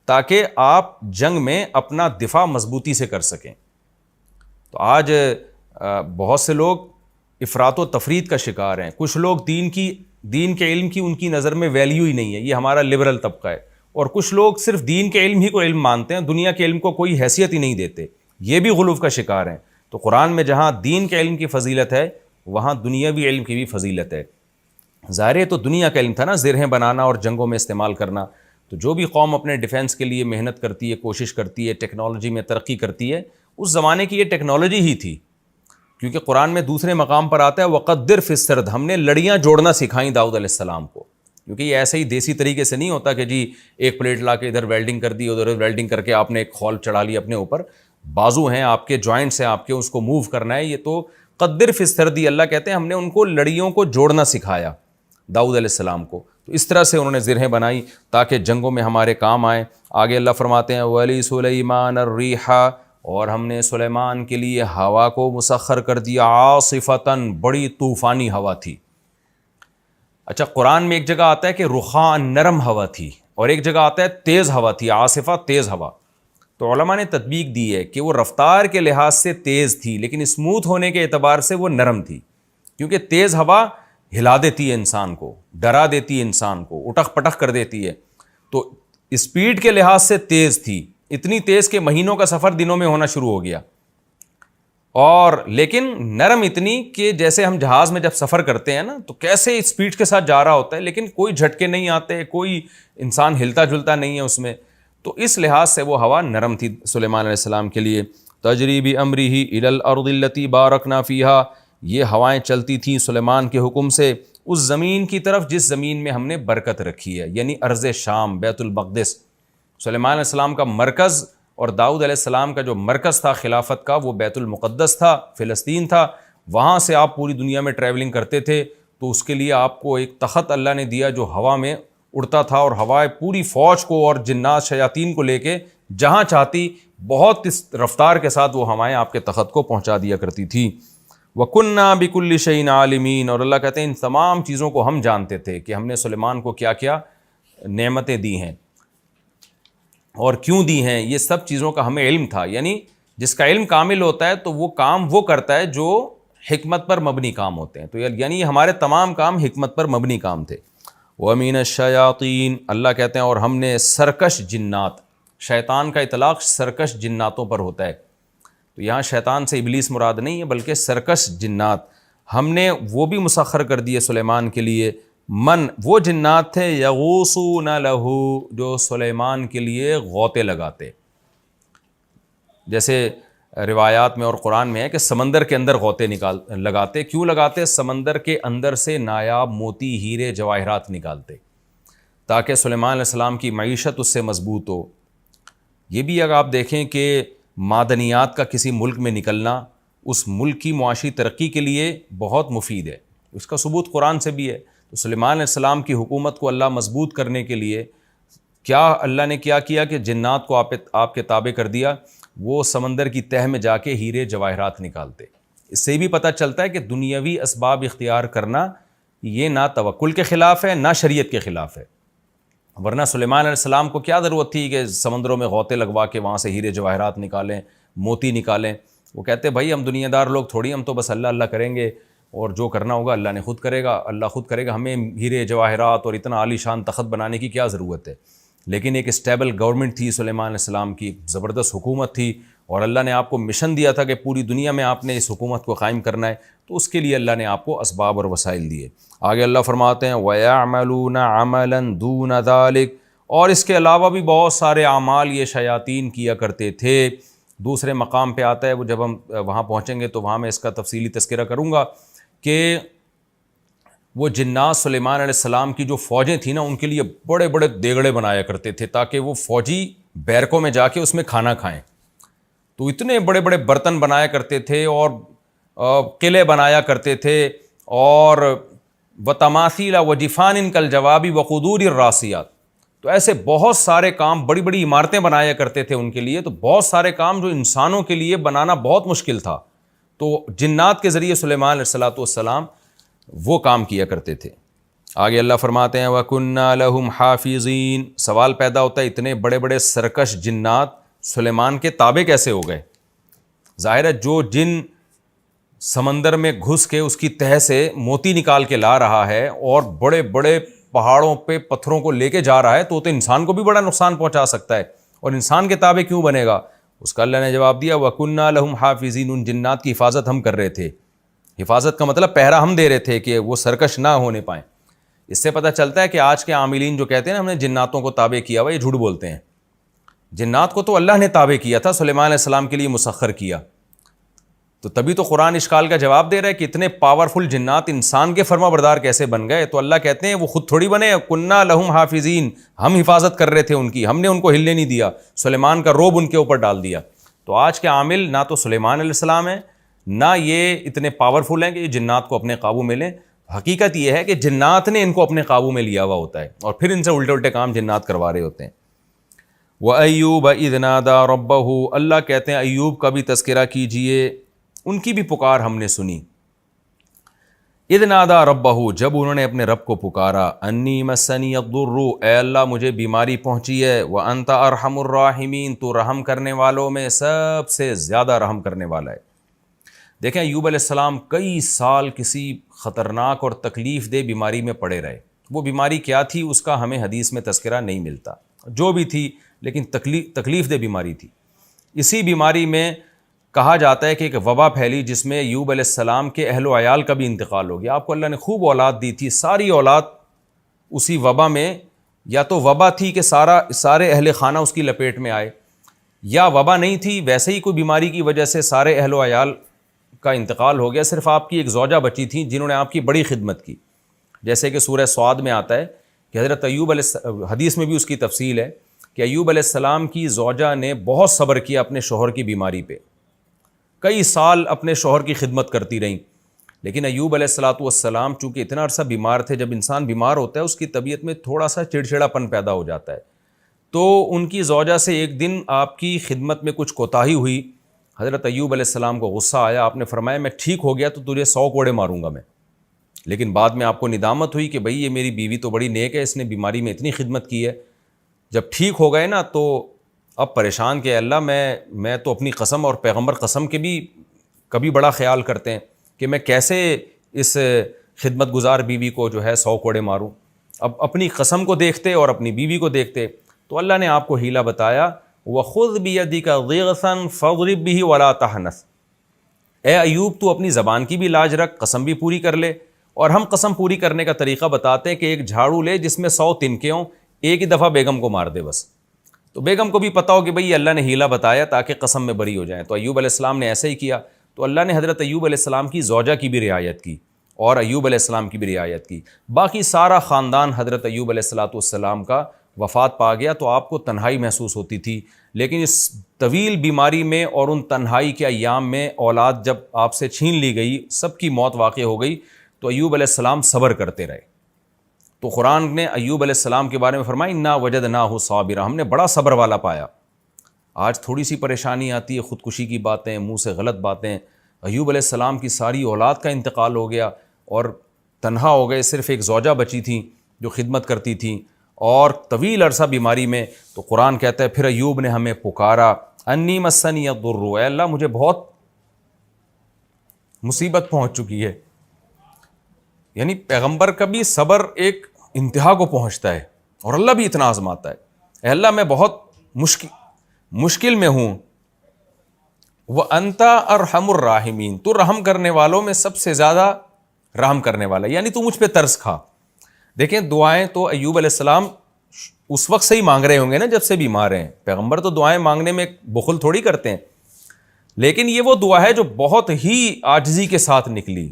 تاکہ آپ جنگ میں اپنا دفاع مضبوطی سے کر سکیں۔ تو آج بہت سے لوگ افراط و تفرید کا شکار ہیں، کچھ لوگ دین کے علم کی ان کی نظر میں ویلیو ہی نہیں ہے، یہ ہمارا لبرل طبقہ ہے، اور کچھ لوگ صرف دین کے علم ہی کو علم مانتے ہیں، دنیا کے علم کو کوئی حیثیت ہی نہیں دیتے، یہ بھی غلو کا شکار ہیں۔ تو قرآن میں جہاں دین کے علم کی فضیلت ہے وہاں دنیاوی علم کی بھی فضیلت ہے۔ ظاہر ہے تو دنیا کا علم تھا نا، زرہیں بنانا اور جنگوں میں استعمال کرنا۔ تو جو بھی قوم اپنے ڈیفنس کے لیے محنت کرتی ہے، کوشش کرتی ہے، ٹیکنالوجی میں ترقی کرتی ہے، اس زمانے کی یہ ٹیکنالوجی ہی تھی، کیونکہ قرآن میں دوسرے مقام پر آتا ہے وَقَدِّرْ فِي السَّرْدِ، ہم نے لڑیاں جوڑنا سکھائیں داؤد علیہ السلام کو، کیونکہ یہ ایسے ہی دیسی طریقے سے نہیں ہوتا کہ جی ایک پلیٹ لا کے ادھر ویلڈنگ کر دی، ادھر ویلڈنگ کر کے آپ نے ایک خول چڑھا لی اپنے اوپر، بازو ہیں آپ کے، جوائنٹس ہیں آپ کے، اس کو موو کرنا ہے۔ یہ تو قدر فی السردی، اللہ کہتے ہیں ہم نے ان کو لڑیوں کو جوڑنا سکھایا داؤد علیہ السلام کو، تو اس طرح سے انہوں نے زرہیں بنائی تاکہ جنگوں میں ہمارے کام آئیں۔ آگے اللہ فرماتے ہیں وَلِسُلَيْمَانَ الرِّيحَ، اور ہم نے سلیمان کے لیے ہوا کو مسخر کر دیا، عاصفۃً، بڑی طوفانی ہوا تھی۔ اچھا قرآن میں ایک جگہ آتا ہے کہ رخاء، نرم ہوا تھی، اور ایک جگہ آتا ہے تیز ہوا تھی، عاصفہ تیز ہوا۔ تو علماء نے تطبیق دی ہے کہ وہ رفتار کے لحاظ سے تیز تھی لیکن اسموتھ ہونے کے اعتبار سے وہ نرم تھی، کیونکہ تیز ہوا ہلا دیتی ہے انسان کو، ڈرا دیتی ہے انسان کو، اٹک پٹک کر دیتی ہے، تو اسپیڈ کے لحاظ سے تیز تھی، اتنی تیز کہ مہینوں کا سفر دنوں میں ہونا شروع ہو گیا، اور لیکن نرم اتنی کہ جیسے ہم جہاز میں جب سفر کرتے ہیں نا تو کیسے اسپیڈ کے ساتھ جا رہا ہوتا ہے لیکن کوئی جھٹکے نہیں آتے، کوئی انسان ہلتا جلتا نہیں ہے اس میں، تو اس لحاظ سے وہ ہوا نرم تھی سلیمان علیہ السلام کے لیے۔ تجری بامرہ الی الارض التی بارکنا فیہا، یہ ہوائیں چلتی تھیں سلیمان کے حکم سے اس زمین کی طرف جس زمین میں ہم نے برکت رکھی ہے، یعنی ارض شام، بیت المقدس۔ سلیمان علیہ السلام کا مرکز اور داؤد علیہ السلام کا جو مرکز تھا خلافت کا وہ بیت المقدس تھا، فلسطین تھا، وہاں سے آپ پوری دنیا میں ٹریولنگ کرتے تھے، تو اس کے لیے آپ کو ایک تخت اللہ نے دیا جو ہوا میں اڑتا تھا، اور ہوائیں پوری فوج کو اور جنات شیاطین کو لے کے جہاں چاہتی بہت اس رفتار کے ساتھ وہ ہوائیں آپ کے تخت کو پہنچا دیا کرتی تھی. وَكُنَّا بِكُلِّ شَيْءٍ عَالِمِينَ، اور اللہ کہتے ہیں ان تمام چیزوں کو ہم جانتے تھے کہ ہم نے سلیمان کو کیا کیا نعمتیں دی ہیں اور کیوں دی ہیں. یہ سب چیزوں کا ہمیں علم تھا. یعنی جس کا علم کامل ہوتا ہے تو وہ کام وہ کرتا ہے جو حکمت پر مبنی کام ہوتے ہیں. تو یعنی ہمارے تمام کام حکمت پر مبنی کام تھے. وَمِنَ الشَّيَاطِينَ، اللہ کہتے ہیں اور ہم نے سرکش جنات، شیطان کا اطلاق سرکش جناتوں پر ہوتا ہے. تو یہاں شیطان سے ابلیس مراد نہیں ہے بلکہ سرکش جنات ہم نے وہ بھی مسخر کر دیے سلیمان کے لیے. من، وہ جنات تھے یغوصون لہو، جو سلیمان کے لیے غوطے لگاتے. جیسے روایات میں اور قرآن میں ہے کہ سمندر کے اندر غوطے لگاتے. کیوں لگاتے؟ سمندر کے اندر سے نایاب موتی، ہیرے، جواہرات نکالتے تاکہ سلیمان علیہ السلام کی معیشت اس سے مضبوط ہو. یہ بھی اگر آپ دیکھیں کہ معدنیات کا کسی ملک میں نکلنا اس ملک کی معاشی ترقی کے لیے بہت مفید ہے. اس کا ثبوت قرآن سے بھی ہے. تو سلیمان علیہ السلام کی حکومت کو اللہ مضبوط کرنے کے لیے کیا اللہ نے کیا کہ جنات کو آپ کے تابع کر دیا. وہ سمندر کی تہہ میں جا کے ہیرے جواہرات نکالتے. اس سے بھی پتہ چلتا ہے کہ دنیاوی اسباب اختیار کرنا یہ نہ توکل کے خلاف ہے نہ شریعت کے خلاف ہے. ورنہ سلیمان علیہ السلام کو کیا ضرورت تھی کہ سمندروں میں غوطے لگوا کے وہاں سے ہیرے جواہرات نکالیں، موتی نکالیں. وہ کہتے بھائی ہم دنیا دار لوگ تھوڑی، ہم تو بس اللہ اللہ کریں گے اور جو کرنا ہوگا اللہ نے خود کرے گا، اللہ خود کرے گا. ہمیں ہیرے جواہرات اور اتنا عالی شان تخت بنانے کی کیا ضرورت ہے. لیکن ایک اسٹیبل گورنمنٹ تھی سلیمان علیہ السلام کی، زبردست حکومت تھی، اور اللہ نے آپ کو مشن دیا تھا کہ پوری دنیا میں آپ نے اس حکومت کو قائم کرنا ہے. تو اس کے لیے اللہ نے آپ کو اسباب اور وسائل دیے. آگے اللہ فرماتے ہیں وَيَعْمَلُونَ عَمَلًا دُونَ ذَلِكَ، اور اس کے علاوہ بھی بہت سارے اعمال یہ شیاطین کیا کرتے تھے. دوسرے مقام پہ آتا ہے، وہ جب ہم وہاں پہنچیں گے تو وہاں میں اس کا تفصیلی تذکرہ کروں گا کہ وہ جنات سلیمان علیہ السلام کی جو فوجیں تھیں نا ان کے لیے بڑے بڑے دیگڑے بنایا کرتے تھے تاکہ وہ فوجی بیرکوں میں جا کے اس میں کھانا کھائیں. تو اتنے بڑے بڑے برتن بنایا کرتے تھے اور قلعے بنایا کرتے تھے، اور وتماثیل وجفان کالجواب وقدور الراسیات. تو ایسے بہت سارے کام، بڑی بڑی عمارتیں بنایا کرتے تھے ان کے لیے. تو بہت سارے کام جو انسانوں کے لیے بنانا بہت مشکل تھا، تو جنات کے ذریعے سلیمان علیہ السلام وہ کام کیا کرتے تھے. آگے اللہ فرماتے ہیں وَكُنَّا لَهُمْ حَافِظِينَ. سوال پیدا ہوتا ہے اتنے بڑے بڑے سرکش جنات سلیمان کے تابع کیسے ہو گئے؟ ظاہر ہے جو جن سمندر میں گھس کے اس کی تہہ سے موتی نکال کے لا رہا ہے اور بڑے بڑے پہاڑوں پہ پتھروں کو لے کے جا رہا ہے تو انسان کو بھی بڑا نقصان پہنچا سکتا ہے، اور انسان کے تابع کیوں بنے گا؟ اس کا اللہ نے جواب دیا وَكُنَّا لَهُمْ حَافِظِينَ. ان جنات کی حفاظت ہم کر رہے تھے. حفاظت کا مطلب پہرا ہم دے رہے تھے کہ وہ سرکش نہ ہونے پائیں. اس سے پتہ چلتا ہے کہ آج کے عاملین جو کہتے ہیں ہم نے جناتوں کو تابع کیا ہوا، یہ جھوٹ بولتے ہیں. جنات کو تو اللہ نے تابع کیا تھا، سلیمان علیہ السلام کے لیے مسخر کیا. تو تبھی تو قرآن اشکال کا جواب دے رہا ہے کہ اتنے پاورفل جنات انسان کے فرما بردار کیسے بن گئے. تو اللہ کہتے ہیں وہ خود تھوڑی بنے، کنا لہم حافظین، ہم حفاظت کر رہے تھے ان کی، ہم نے ان کو ہلنے نہیں دیا، سلیمان کا روب ان کے اوپر ڈال دیا. تو آج کے عامل نہ تو سلیمان علیہ السلام ہیں نہ یہ اتنے پاورفل ہیں کہ یہ جنات کو اپنے قابو میں لیں. حقیقت یہ ہے کہ جنات نے ان کو اپنے قابو میں لیا ہوا ہوتا ہے اور پھر ان سے الٹے الٹے کام جنات کروا رہے ہوتے ہیں. وَأَيُّوبَ إِذْ نَادَىٰ رَبَّهُ. اللہ کہتے ہیں ایوب کا بھی تذکرہ کیجئے، ان کی بھی پکار ہم نے سنی. اذ نادیٰ ربہ، جب انہوں نے اپنے رب کو پکارا، انی مسنی الضر، اے اللہ مجھے بیماری پہنچی ہے، وانت ارحم الراحمین، تو رحم کرنے والوں میں سب سے زیادہ رحم کرنے والا ہے. دیکھیں ایوب علیہ السلام کئی سال کسی خطرناک اور تکلیف دہ بیماری میں پڑے رہے. وہ بیماری کیا تھی اس کا ہمیں حدیث میں تذکرہ نہیں ملتا، جو بھی تھی لیکن تکلیف دہ بیماری تھی. اسی بیماری میں کہا جاتا ہے کہ ایک وبا پھیلی جس میں ایوب علیہ السلام کے اہل و عیال کا بھی انتقال ہو گیا. آپ کو اللہ نے خوب اولاد دی تھی، ساری اولاد اسی وبا میں، یا تو وبا تھی کہ سارے اہل خانہ اس کی لپیٹ میں آئے، یا وبا نہیں تھی، ویسے ہی کوئی بیماری کی وجہ سے سارے اہل و عیال کا انتقال ہو گیا. صرف آپ کی ایک زوجہ بچی تھی جنہوں نے آپ کی بڑی خدمت کی. جیسے کہ سورہ سعد میں آتا ہے کہ حضرت ایوب علیہ، حدیث میں بھی اس کی تفصیل ہے کہ ایوب علیہ السلام کی زوجہ نے بہت صبر کیا اپنے شوہر کی بیماری پہ، کئی سال اپنے شوہر کی خدمت کرتی رہیں. لیکن ایوب علیہ السلام چونکہ اتنا عرصہ بیمار تھے، جب انسان بیمار ہوتا ہے اس کی طبیعت میں تھوڑا سا چڑچڑا پن پیدا ہو جاتا ہے. تو ان کی زوجہ سے ایک دن آپ کی خدمت میں کچھ کوتاہی ہوئی. حضرت ایوب علیہ السلام کو غصہ آیا. آپ نے فرمایا میں ٹھیک ہو گیا تو تجھے 100 کوڑے ماروں گا میں. لیکن بعد میں آپ کو ندامت ہوئی کہ بھئی یہ میری بیوی تو بڑی نیک ہے, اس نے بیماری میں اتنی خدمت کی ہے. جب ٹھیک ہو گئے نا تو اب پریشان کہ اللہ میں تو اپنی قسم اور پیغمبر قسم کے بھی کبھی بڑا خیال کرتے ہیں کہ میں کیسے اس خدمت گزار بیوی کو جو ہے 100 کوڑے ماروں. اب اپنی قسم کو دیکھتے اور اپنی بیوی کو دیکھتے تو اللہ نے آپ کو حیلہ بتایا, وَخُذْ بِيَدِكَ ضِغْثًا فَاضْرِب بِهِ وَلَا تَحْنَثْ. اے ایوب تو اپنی زبان کی بھی لاج رکھ, قسم بھی پوری کر لے. اور ہم قسم پوری کرنے کا طریقہ بتاتے ہیں کہ ایک جھاڑو لے جس میں 100 تنکے ہوں, ایک ہی دفعہ بیگم کو مار دے بس. تو بیگم کو بھی پتا ہو کہ بھئی اللہ نے حیلہ بتایا تاکہ قسم میں بری ہو جائیں. تو ایوب علیہ السلام نے ایسا ہی کیا. تو اللہ نے حضرت ایوب علیہ السلام کی زوجہ کی بھی رعایت کی اور ایوب علیہ السلام کی بھی رعایت کی. باقی سارا خاندان حضرت ایوب علیہ السلام کا وفات پا گیا. تو آپ کو تنہائی محسوس ہوتی تھی, لیکن اس طویل بیماری میں اور ان تنہائی کے ایام میں اولاد جب آپ سے چھین لی گئی, سب کی موت واقع ہو گئی, تو ایوب علیہ السلام صبر کرتے رہے. تو قرآن نے ایوب علیہ السلام کے بارے میں فرمایا انا وجدناہ صابرا, ہم نے بڑا صبر والا پایا. آج تھوڑی سی پریشانی آتی ہے, خودکشی کی باتیں, منہ سے غلط باتیں. ایوب علیہ السلام کی ساری اولاد کا انتقال ہو گیا اور تنہا ہو گئے, صرف ایک زوجہ بچی تھیں جو خدمت کرتی تھیں, اور طویل عرصہ بیماری میں. تو قرآن کہتا ہے پھر ایوب نے ہمیں پکارا, انی مسنی الضر, اے اللہ مجھے بہت مصیبت پہنچ چکی ہے. یعنی پیغمبر کا بھی صبر ایک انتہا کو پہنچتا ہے اور اللہ بھی اتنا آزماتا ہے. اے اللہ میں بہت مشکل میں ہوں. وَأَنْتَ أَرْحَمُ الرَّاحِمِينَ, تو رحم کرنے والوں میں سب سے زیادہ رحم کرنے والا, یعنی تو مجھ پہ ترس کھا. دیکھیں دعائیں تو ایوب علیہ السلام اس وقت سے ہی مانگ رہے ہوں گے نا جب سے بیمار ہیں. پیغمبر تو دعائیں مانگنے میں بخل تھوڑی کرتے ہیں, لیکن یہ وہ دعا ہے جو بہت ہی عاجزی کے ساتھ نکلی.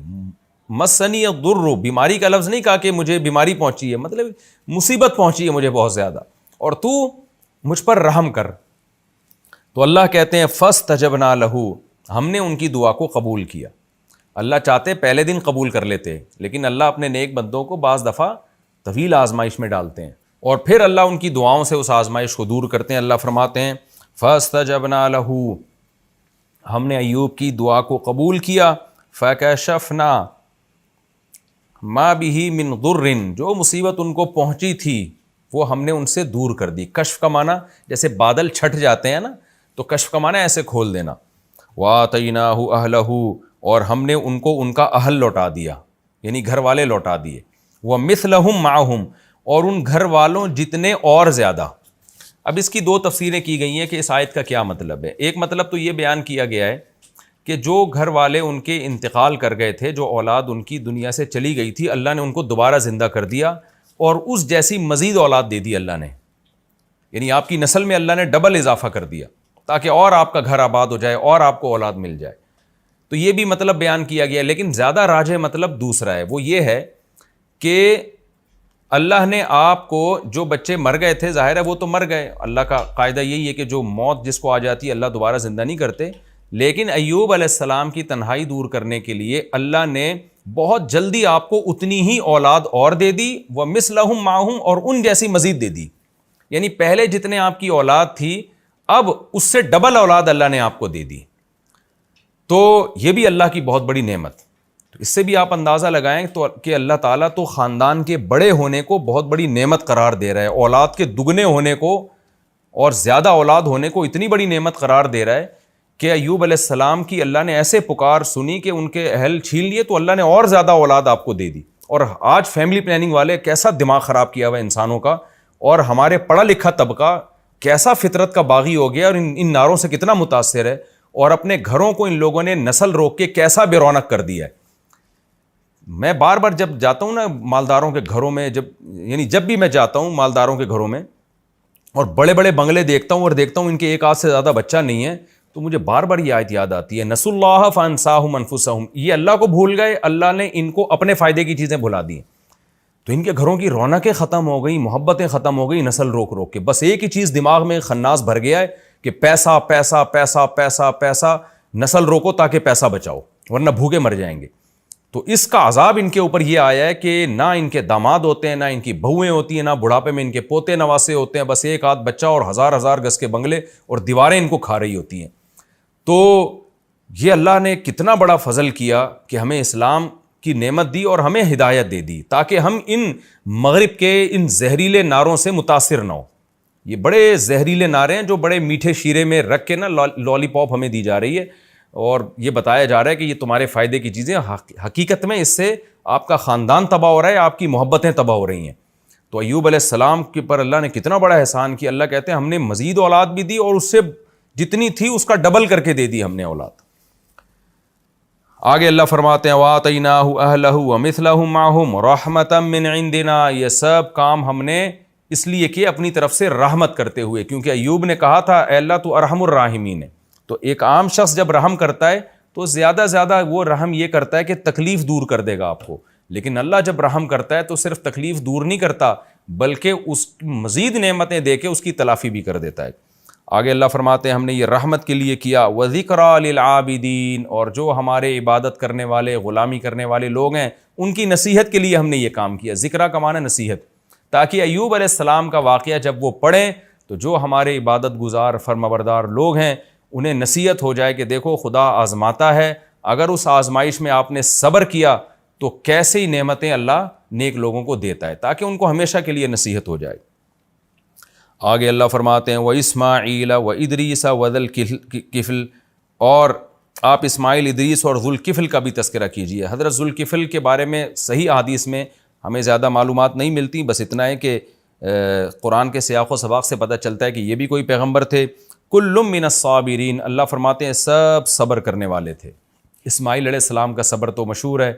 مسنی الضر, بیماری کا لفظ نہیں کہا کہ مجھے بیماری پہنچی ہے, مطلب مصیبت پہنچی ہے مجھے بہت زیادہ, اور تو مجھ پر رحم کر. تو اللہ کہتے ہیں فاستجبنا لہ, ہم نے ان کی دعا کو قبول کیا. اللہ چاہتے پہلے دن قبول کر لیتے, لیکن اللہ اپنے نیک بندوں کو بعض دفعہ طویل آزمائش میں ڈالتے ہیں اور پھر اللہ ان کی دعاؤں سے اس آزمائش کو دور کرتے ہیں. اللہ فرماتے ہیں فاستجبنا لہ, ہم نے ایوب کی دعا کو قبول کیا. فکشفنا ما بہ من ضر, جو مصیبت ان کو پہنچی تھی وہ ہم نے ان سے دور کر دی. کشف کا معنی جیسے بادل چھٹ جاتے ہیں نا, تو کشف کا معنی ایسے کھول دینا. وآتیناہ اہلہ, اور ہم نے ان کو ان کا اہل لوٹا دیا, یعنی گھر والے لوٹا دیے. ومثلہم معہم, اور ان گھر والوں جتنے اور زیادہ. اب اس کی 2 تفسیریں کی گئی ہیں کہ اس آیت کا کیا مطلب ہے. ایک مطلب تو یہ بیان کیا گیا ہے کہ جو گھر والے ان کے انتقال کر گئے تھے, جو اولاد ان کی دنیا سے چلی گئی تھی, اللہ نے ان کو دوبارہ زندہ کر دیا اور اس جیسی مزید اولاد دے دی اللہ نے. یعنی آپ کی نسل میں اللہ نے ڈبل اضافہ کر دیا تاکہ اور آپ کا گھر آباد ہو جائے اور آپ کو اولاد مل جائے. تو یہ بھی مطلب بیان کیا گیا, لیکن زیادہ راجح مطلب دوسرا ہے. وہ یہ ہے کہ اللہ نے آپ کو, جو بچے مر گئے تھے ظاہر ہے وہ تو مر گئے, اللہ کا قاعدہ یہی ہے کہ جو موت جس کو آ جاتی ہے اللہ دوبارہ زندہ نہیں کرتے. لیکن ایوب علیہ السلام کی تنہائی دور کرنے کے لیے اللہ نے بہت جلدی آپ کو اتنی ہی اولاد اور دے دی. ومثلہم معہم, اور ان جیسی مزید دے دی. یعنی پہلے جتنے آپ کی اولاد تھی اب اس سے ڈبل اولاد اللہ نے آپ کو دے دی. تو یہ بھی اللہ کی بہت بڑی نعمت. تو اس سے بھی آپ اندازہ لگائیں تو کہ اللہ تعالیٰ تو خاندان کے بڑے ہونے کو بہت بڑی نعمت قرار دے رہا ہے, اولاد کے دگنے ہونے کو اور زیادہ اولاد ہونے کو اتنی بڑی نعمت قرار دے رہا ہے کہ ایوب علیہ السلام کی اللہ نے ایسے پکار سنی کہ ان کے اہل چھین لیے تو اللہ نے اور زیادہ اولاد آپ کو دے دی. اور آج فیملی پلاننگ والے کیسا دماغ خراب کیا ہوا انسانوں کا, اور ہمارے پڑھا لکھا طبقہ کیسا فطرت کا باغی ہو گیا اور ان نعروں سے کتنا متاثر ہے, اور اپنے گھروں کو ان لوگوں نے نسل روک کے کیسا بے رونق کر دیا ہے. میں بار بار جب جاتا ہوں نا مالداروں کے گھروں میں, جب بھی میں جاتا ہوں مالداروں کے گھروں میں اور بڑے بڑے بنگلے دیکھتا ہوں اور دیکھتا ہوں ان کے ایک آدھ سے زیادہ بچہ نہیں ہے, تو مجھے بار بار یہ آیت یاد آتی ہے, نسوا اللہ فانساہم انفسہم, یہ اللہ کو بھول گئے, اللہ نے ان کو اپنے فائدے کی چیزیں بھلا دی. تو ان کے گھروں کی رونقیں ختم ہو گئی, محبتیں ختم ہو گئی نسل روک روک کے. بس ایک ہی چیز دماغ میں خناس بھر گیا ہے کہ پیسہ پیسہ پیسہ پیسہ پیسہ, نسل روکو تاکہ پیسہ بچاؤ ورنہ بھوکے مر جائیں گے. تو اس کا عذاب ان کے اوپر یہ آیا ہے کہ نہ ان کے داماد ہوتے ہیں، نہ ان کی بہویں ہوتی ہیں، نہ بڑھاپے میں ان کے پوتے نواسے ہوتے ہیں، بس ایک آدھ بچہ اور ہزار ہزار گز کے بنگلے اور دیواریں ان کو کھا رہی ہوتی ہیں۔ تو یہ اللہ نے کتنا بڑا فضل کیا کہ ہمیں اسلام کی نعمت دی اور ہمیں ہدایت دے دی تاکہ ہم ان مغرب کے ان زہریلے نعروں سے متاثر نہ ہو۔ یہ بڑے زہریلے نعرے ہیں جو بڑے میٹھے شیرے میں رکھ کے نا لالی پاپ ہمیں دی جا رہی ہے، اور یہ بتایا جا رہا ہے کہ یہ تمہارے فائدے کی چیزیں، حقیقت میں اس سے آپ کا خاندان تباہ ہو رہا ہے، آپ کی محبتیں تباہ ہو رہی ہیں۔ تو ایوب علیہ السلام کے پر اللہ نے کتنا بڑا احسان کیا۔ اللہ کہتے ہیں ہم نے مزید اولاد بھی دی اور اس سے جتنی تھی اس کا ڈبل کر کے دے دی ہم نے اولاد۔ آگے اللہ فرماتے ہیں وَآتَيْنَاهُ أَهْلَهُ وَمِثْلَهُمْ مَعَهُمْ رَحْمَةً مِّنْ عِنْدِنَا، یہ سب کام ہم نے اس لیے کہ اپنی طرف سے رحمت کرتے ہوئے، کیونکہ ایوب نے کہا تھا اے اللہ تو ارحم الراحمین ہے۔ تو ایک عام شخص جب رحم کرتا ہے تو زیادہ زیادہ وہ رحم یہ کرتا ہے کہ تکلیف دور کر دے گا آپ کو، لیکن اللہ جب رحم کرتا ہے تو صرف تکلیف دور نہیں کرتا بلکہ اس مزید نعمتیں دے کے اس کی تلافی بھی کر دیتا ہے۔ آگے اللہ فرماتے ہیں ہم نے یہ رحمت کے لیے کیا، وَذِكْرَى لِلْعَابِدِينَ، اور جو ہمارے عبادت کرنے والے، غلامی کرنے والے لوگ ہیں ان کی نصیحت کے لیے ہم نے یہ کام کیا۔ ذکرہ کا معنی نصیحت، تاکہ ایوب علیہ السلام کا واقعہ جب وہ پڑھیں تو جو ہمارے عبادت گزار فرمانبردار لوگ ہیں انہیں نصیحت ہو جائے کہ دیکھو خدا آزماتا ہے، اگر اس آزمائش میں آپ نے صبر کیا تو کیسی نعمتیں اللہ نیک لوگوں کو دیتا ہے، تاکہ ان کو ہمیشہ کے لیے نصیحت ہو جائے۔ آگے اللہ فرماتے ہیں وَإِسْمَاعِيلَ وَإِدْرِيسَ وَذَا الْكِفْلِ، اور آپ اسماعیل، ادریس اور ذوالکفل کا بھی تذکرہ کیجیے۔ حضرت ذوالکفل کے بارے میں صحیح احادیث میں ہمیں زیادہ معلومات نہیں ملتی، بس اتنا ہے کہ قرآن کے سیاق و سباق سے پتہ چلتا ہے کہ یہ بھی کوئی پیغمبر تھے۔ کل من الصابرین، اللہ فرماتے ہیں سب صبر کرنے والے تھے۔ اسماعیل علیہ السلام کا صبر تو مشہور ہے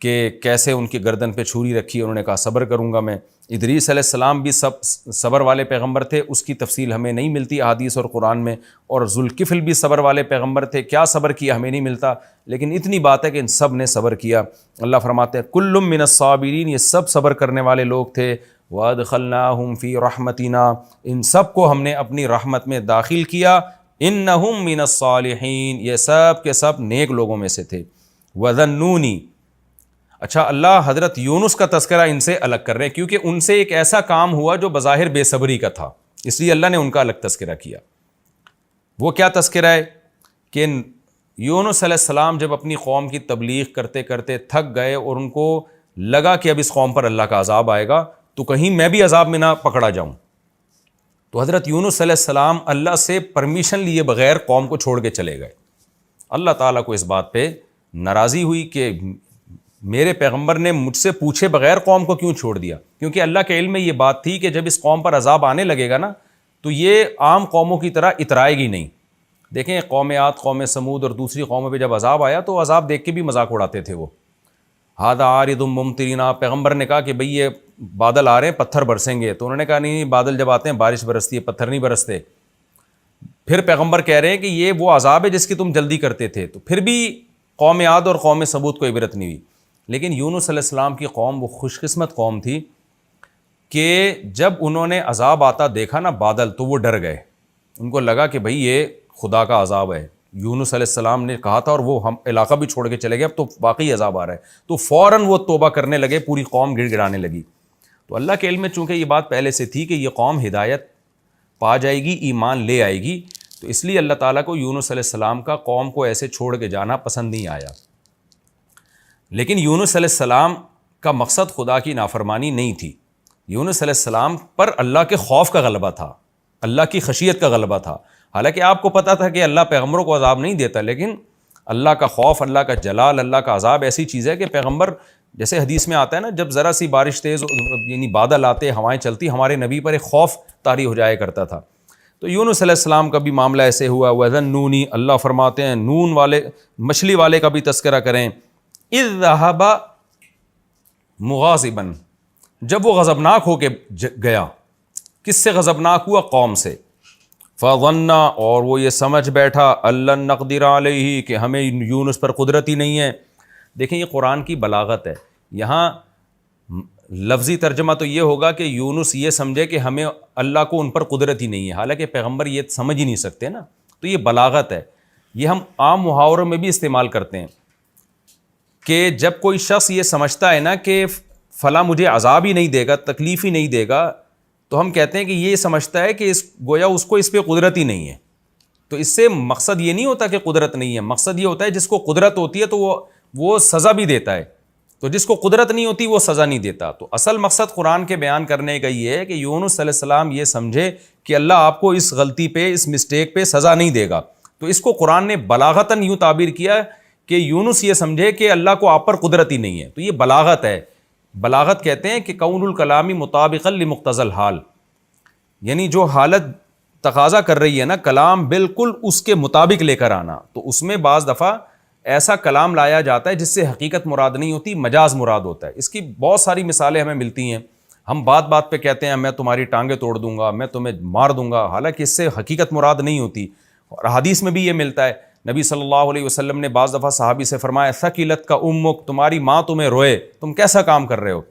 کہ کیسے ان کی گردن پہ چھری رکھی، انہوں نے کہا صبر کروں گا میں۔ ادریس علیہ السلام بھی صبر والے پیغمبر تھے، اس کی تفصیل ہمیں نہیں ملتی احادیث اور قرآن میں، اور ذوالکفل بھی صبر والے پیغمبر تھے، کیا صبر کیا ہمیں نہیں ملتا، لیکن اتنی بات ہے کہ ان سب نے صبر کیا۔ اللہ فرماتے ہیں کل من الصابرین، یہ سب صبر کرنے والے لوگ تھے۔ وَأَدْخَلْنَاهُمْ فِي رَحْمَتِنَا، ان سب کو ہم نے اپنی رحمت میں داخل کیا۔ إِنَّهُمْ مِنَ الصَّالِحِينَ، یہ سب کے سب نیک لوگوں میں سے تھے۔ وَذَنُّونِ، اچھا اللہ حضرت یونس کا تذکرہ ان سے الگ کر رہے ہیں کیونکہ ان سے ایک ایسا کام ہوا جو بظاہر بے صبری کا تھا، اس لیے اللہ نے ان کا الگ تذکرہ کیا۔ وہ کیا تذکرہ ہے کہ یونس علیہ السلام جب اپنی قوم کی تبلیغ کرتے کرتے تھک گئے اور ان کو لگا کہ اب اس قوم پر اللہ کا عذاب آئے گا تو کہیں میں بھی عذاب میں نہ پکڑا جاؤں، تو حضرت یونس علیہ السلام اللہ سے پرمیشن لیے بغیر قوم کو چھوڑ کے چلے گئے۔ اللہ تعالیٰ کو اس بات پہ ناراضی ہوئی کہ میرے پیغمبر نے مجھ سے پوچھے بغیر قوم کو کیوں چھوڑ دیا، کیونکہ اللہ کے علم میں یہ بات تھی کہ جب اس قوم پر عذاب آنے لگے گا نا تو یہ عام قوموں کی طرح اترائے گی نہیں۔ دیکھیں قوم عاد، قوم سمود اور دوسری قوموں پہ جب عذاب آیا تو عذاب دیکھ کے بھی مذاق اڑاتے تھے وہ۔ ہذا عارض ممطرنا، پیغمبر نے کہا کہ بھئی یہ بادل آ رہے ہیں پتھر برسیں گے، تو انہوں نے کہا نہیں بادل جب آتے ہیں بارش برستی ہے، پتھر نہیں برستے۔ پھر پیغمبر کہہ رہے ہیں کہ یہ وہ عذاب ہے جس کی تم جلدی کرتے تھے، تو پھر بھی قوم عاد اور قوم سمود کو عبرت نہیں ہوئی۔ لیکن یونس علیہ السلام کی قوم وہ خوش قسمت قوم تھی کہ جب انہوں نے عذاب آتا دیکھا نا بادل تو وہ ڈر گئے، ان کو لگا کہ بھئی یہ خدا کا عذاب ہے۔ یونس علیہ السلام نے کہا تھا اور وہ ہم علاقہ بھی چھوڑ کے چلے گئے، اب تو واقعی عذاب آ رہا ہے، تو فوراً وہ توبہ کرنے لگے، پوری قوم گڑ گڑانے لگی۔ تو اللہ کے علم میں چونکہ یہ بات پہلے سے تھی کہ یہ قوم ہدایت پا جائے گی، ایمان لے آئے گی، تو اس لیے اللہ تعالیٰ کو یونس علیہ السلام کا قوم کو ایسے چھوڑ کے جانا پسند نہیں آیا۔ لیکن یونس علیہ السلام کا مقصد خدا کی نافرمانی نہیں تھی، یونس علیہ السلام پر اللہ کے خوف کا غلبہ تھا، اللہ کی خشیت کا غلبہ تھا۔ حالانکہ آپ کو پتہ تھا کہ اللہ پیغمبروں کو عذاب نہیں دیتا، لیکن اللہ کا خوف، اللہ کا جلال، اللہ کا عذاب ایسی چیز ہے کہ پیغمبر، جیسے حدیث میں آتا ہے نا جب ذرا سی بارش تیز یعنی بادل آتے، ہوائیں چلتی، ہمارے نبی پر ایک خوف طاری ہو جایا کرتا تھا۔ تو یونس علیہ السلام کا بھی معاملہ ایسے ہوا۔ وَذَنُّونِ، اللہ فرماتے ہیں نون والے مچھلی والے کا بھی تذکرہ کریں۔ اِذ ذَهَبَ مُغَاضِبًا، جب وہ غضبناک ہو کے گیا، کس سے غضبناک ہوا؟ قوم سے۔ فَظَنَّ، اور وہ یہ سمجھ بیٹھا، أَلَّن نَقْدِرَ عَلَيْهِ، کہ ہمیں یونس پر قدرت ہی نہیں ہے۔ دیکھیں یہ قرآن کی بلاغت ہے، یہاں لفظی ترجمہ تو یہ ہوگا کہ یونس یہ سمجھے کہ ہمیں اللہ کو ان پر قدرت ہی نہیں ہے، حالانکہ پیغمبر یہ سمجھ ہی نہیں سکتے نا، تو یہ بلاغت ہے، یہ ہم عام محاوروں میں بھی استعمال کرتے ہیں۔ کہ جب کوئی شخص یہ سمجھتا ہے نا کہ فلاں مجھے عذاب ہی نہیں دے گا، تکلیف ہی نہیں دے گا، تو ہم کہتے ہیں کہ یہ سمجھتا ہے کہ گویا اس کو اس پہ قدرت ہی نہیں ہے. تو اس سے مقصد یہ نہیں ہوتا کہ قدرت نہیں ہے، مقصد یہ ہوتا ہے جس کو قدرت ہوتی ہے تو وہ سزا بھی دیتا ہے، تو جس کو قدرت نہیں ہوتی وہ سزا نہیں دیتا. تو اصل مقصد قرآن کے بیان کرنے کا یہ ہے کہ یونس علیہ السلام یہ سمجھے کہ اللہ آپ کو اس غلطی پہ، اس مسٹیک پہ سزا نہیں دے گا. تو اس کو قرآن نے بلاغتاً یوں تعبیر کیا کہ یونس یہ سمجھے کہ اللہ کو آپ پر قدرت ہی نہیں ہے. تو یہ بلاغت ہے. بلاغت کہتے ہیں کہ کون الکلامی مطابقا لمقتضی الحال، یعنی جو حالت تقاضا کر رہی ہے نا، کلام بالکل اس کے مطابق لے کر آنا. تو اس میں بعض دفعہ ایسا کلام لایا جاتا ہے جس سے حقیقت مراد نہیں ہوتی، مجاز مراد ہوتا ہے. اس کی بہت ساری مثالیں ہمیں ملتی ہیں. ہم بات بات پہ کہتے ہیں میں تمہاری ٹانگیں توڑ دوں گا، میں تمہیں مار دوں گا، حالانکہ اس سے حقیقت مراد نہیں ہوتی. اور حدیث میں بھی یہ ملتا ہے. نبی صلی اللہ علیہ وسلم نے بعض دفعہ صحابی سے فرمایا ثقلت کا امک، تمہاری ماں تمہیں روئے، تم کیسا کام کر رہے ہو،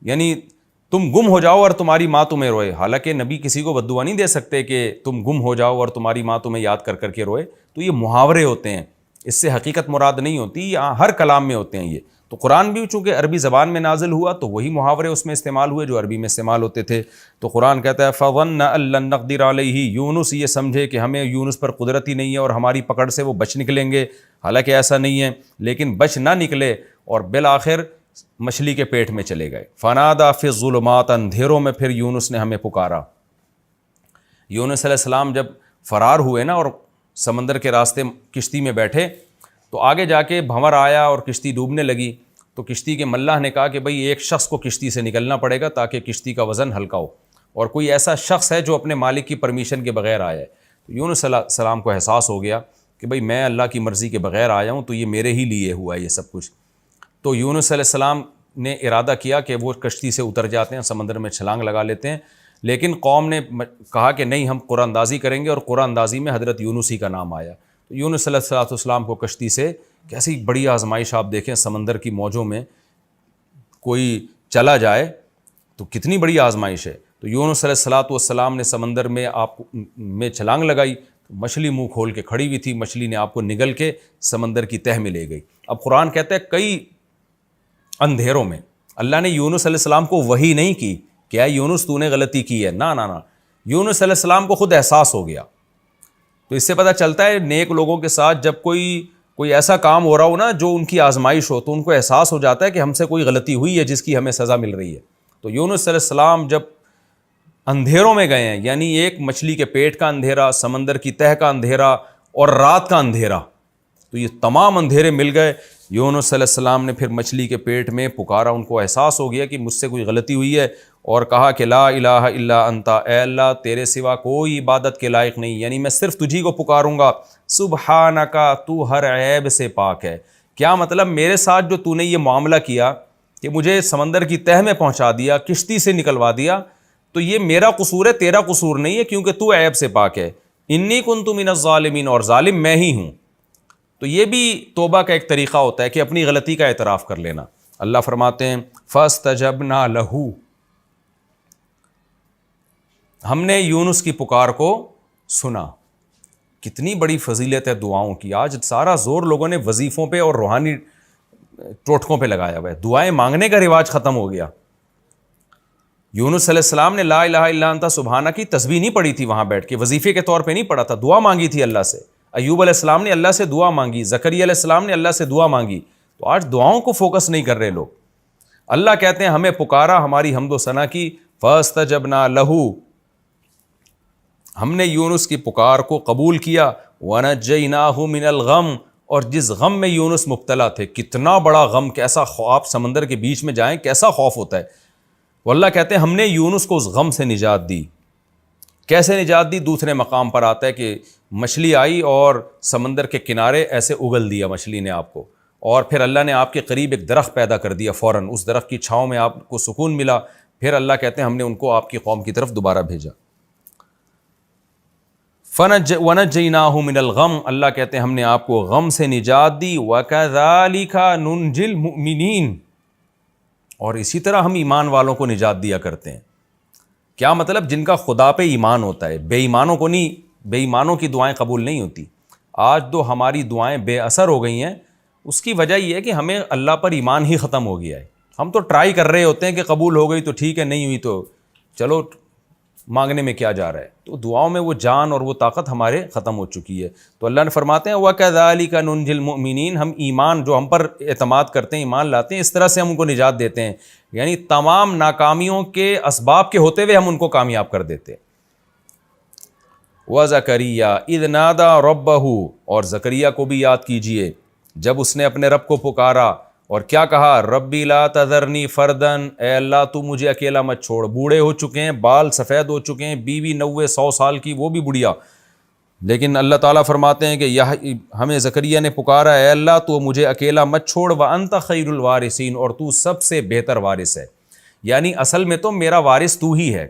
یعنی تم گم ہو جاؤ اور تمہاری ماں تمہیں روئے. حالانکہ نبی کسی کو بد دعا نہیں دے سکتے کہ تم گم ہو جاؤ اور تمہاری ماں تمہیں یاد کر کر کے روئے. تو یہ محاورے ہوتے ہیں، اس سے حقیقت مراد نہیں ہوتی. ہر کلام میں ہوتے ہیں یہ. تو قرآن بھی چونکہ عربی زبان میں نازل ہوا تو وہی محاورے اس میں استعمال ہوئے جو عربی میں استعمال ہوتے تھے. تو قرآن کہتا ہے فَظَنَّ أَن لَّن نَّقْدِرَ عَلَيْهِ، یونس یہ سمجھے کہ ہمیں یونس پر قدرت ہی نہیں ہے اور ہماری پکڑ سے وہ بچ نکلیں گے. حالانکہ ایسا نہیں ہے، لیکن بچ نہ نکلے اور بالآخر مچھلی کے پیٹ میں چلے گئے. فَنَادَىٰ فِي الظُّلُمَاتِ، اندھیروں میں پھر یونس نے ہمیں پکارا. یونس علیہ السلام جب فرار ہوئے نا اور سمندر کے راستے کشتی میں بیٹھے تو آگے جا کے بھنور آیا اور کشتی ڈوبنے لگی. تو کشتی کے ملاح نے کہا کہ بھئی ایک شخص کو کشتی سے نکلنا پڑے گا تاکہ کشتی کا وزن ہلکا ہو، اور کوئی ایسا شخص ہے جو اپنے مالک کی پرمیشن کے بغیر آیا ہے. تو یونس علیہ السلام کو احساس ہو گیا کہ بھئی میں اللہ کی مرضی کے بغیر آیا ہوں، تو یہ میرے ہی لیے ہوا ہے یہ سب کچھ. تو یونس علیہ السلام نے ارادہ کیا کہ وہ کشتی سے اتر جاتے ہیں، سمندر میں چھلانگ لگا لیتے ہیں. لیکن قوم نے کہا کہ نہیں، ہم قرآن اندازی کریں گے، اور قرآن اندازی میں حضرت یونس ہی کا نام آیا. تو یونس علیہ السلام کو کشتی سے کیسی بڑی آزمائش، آپ دیکھیں سمندر کی موجوں میں کوئی چلا جائے تو کتنی بڑی آزمائش ہے. تو یونس علیہ السلام نے سمندر میں چھلانگ لگائی، مچھلی منہ کھول کے کھڑی ہوئی تھی، مچھلی نے آپ کو نگل کے سمندر کی تہہ میں لے گئی. اب قرآن کہتا ہے کئی اندھیروں میں اللہ نے یونس علیہ السلام کو وحی نہیں کی کہ اے یونس تو نے غلطی کی ہے، نہ. یونس علیہ السلام کو خود احساس ہو گیا. تو اس سے پتہ چلتا ہے نیک لوگوں کے ساتھ جب کوئی ایسا کام ہو رہا ہو نا جو ان کی آزمائش ہو، تو ان کو احساس ہو جاتا ہے کہ ہم سے کوئی غلطی ہوئی ہے جس کی ہمیں سزا مل رہی ہے. تو یونس علیہ السلام جب اندھیروں میں گئے ہیں، یعنی ایک مچھلی کے پیٹ کا اندھیرا، سمندر کی تہہ کا اندھیرا اور رات کا اندھیرا، تو یہ تمام اندھیرے مل گئے. یونس علیہ السلام نے پھر مچھلی کے پیٹ میں پکارا، ان کو احساس ہو گیا کہ مجھ سے کوئی غلطی ہوئی ہے، اور کہا کہ لا الہ الا انت، اے اللہ تیرے سوا کوئی عبادت کے لائق نہیں، یعنی میں صرف تجھی کو پکاروں گا. سبحانک، تو ہر عیب سے پاک ہے. کیا مطلب؟ میرے ساتھ جو تو نے یہ معاملہ کیا کہ مجھے سمندر کی تہہ میں پہنچا دیا، کشتی سے نکلوا دیا، تو یہ میرا قصور ہے، تیرا قصور نہیں ہے، کیونکہ تو عیب سے پاک ہے. انی کنت من الظالمین، اور ظالم میں ہی ہوں. تو یہ بھی توبہ کا ایک طریقہ ہوتا ہے کہ اپنی غلطی کا اعتراف کر لینا. اللہ فرماتے ہیں فاستجبنا لہ، ہم نے یونس کی پکار کو سنا. کتنی بڑی فضیلت ہے دعاؤں کی. آج سارا زور لوگوں نے وظیفوں پہ اور روحانی ٹوٹکوں پہ لگایا ہوا ہے، دعائیں مانگنے کا رواج ختم ہو گیا. یونس علیہ السلام نے لا الہ الا انت سبحانہ کی تسبیح نہیں پڑھی تھی وہاں بیٹھ کے، وظیفے کے طور پہ نہیں پڑھا تھا، دعا مانگی تھی اللہ سے. ایوب علیہ السلام نے اللہ سے دعا مانگی، زکریا علیہ السلام نے اللہ سے دعا مانگی. تو آج دعاؤں کو فوکس نہیں کر رہے لوگ. اللہ کہتے ہیں ہمیں پکارا، ہماری حمد و ثنا کی، فاستجبنا لہ، ہم نے یونس کی پکار کو قبول کیا. ونجیناہ من الغم، اور جس غم میں یونس مبتلا تھے، کتنا بڑا غم، کیسا خوف، سمندر کے بیچ میں جائیں کیسا خوف ہوتا ہے. وہ اللہ کہتے ہیں ہم نے یونس کو اس غم سے نجات دی. کیسے نجات دی؟ دوسرے مقام پر آتا ہے کہ مچھلی آئی اور سمندر کے کنارے ایسے اگل دیا مچھلی نے آپ کو، اور پھر اللہ نے آپ کے قریب ایک درخت پیدا کر دیا فوراً، اس درخت کی چھاؤں میں آپ کو سکون ملا. پھر اللہ کہتے ہیں ہم نے ان کو آپ کی قوم کی طرف دوبارہ بھیجا. ونجیناہ من الغم، اللہ کہتے ہیں ہم نے آپ کو غم سے نجات دی. وکذالک ننجی المؤمنین، اور اسی طرح ہم ایمان والوں کو نجات دیا کرتے ہیں. کیا مطلب؟ جن کا خدا پہ ایمان ہوتا ہے. بے ایمانوں کو نہیں، بے ایمانوں کی دعائیں قبول نہیں ہوتی. آج تو ہماری دعائیں بے اثر ہو گئی ہیں، اس کی وجہ یہ ہے کہ ہمیں اللہ پر ایمان ہی ختم ہو گیا ہے. ہم تو ٹرائی کر رہے ہوتے ہیں کہ قبول ہو گئی تو ٹھیک ہے, نہیں ہوئی تو چلو مانگنے میں کیا جا رہا ہے. تو دعاؤں میں وہ جان اور وہ طاقت ہمارے ختم ہو چکی ہے. تو اللہ نے فرماتے ہیں وَكَذَلِكَ نُنْجِي الْمُؤْمِنِينَ, ہم ایمان جو ہم پر اعتماد کرتے ہیں, ایمان لاتے ہیں, اس طرح سے ہم ان کو نجات دیتے ہیں. یعنی تمام ناکامیوں کے اسباب کے ہوتے ہوئے ہم ان کو کامیاب کر دیتے ہیں. وَزَكَرِيَّا إِذْ نَادَى رَبَّهُ, اور زکریا کو بھی یاد کیجئے جب اس نے اپنے رب کو پکارا اور کیا کہا, ربی لا تذرنی فردن, اے اللہ تو مجھے اکیلا مت چھوڑ. بوڑھے ہو چکے ہیں, بال سفید ہو چکے ہیں, بیوی 90-100 سال کی, وہ بھی بڑھیا, لیکن اللہ تعالیٰ فرماتے ہیں کہ ہمیں زکریا نے پکارا, اے اللہ تو مجھے اکیلا مت چھوڑ, وانت خیر الوارثین, اور تو سب سے بہتر وارث ہے. یعنی اصل میں تو میرا وارث تو ہی ہے.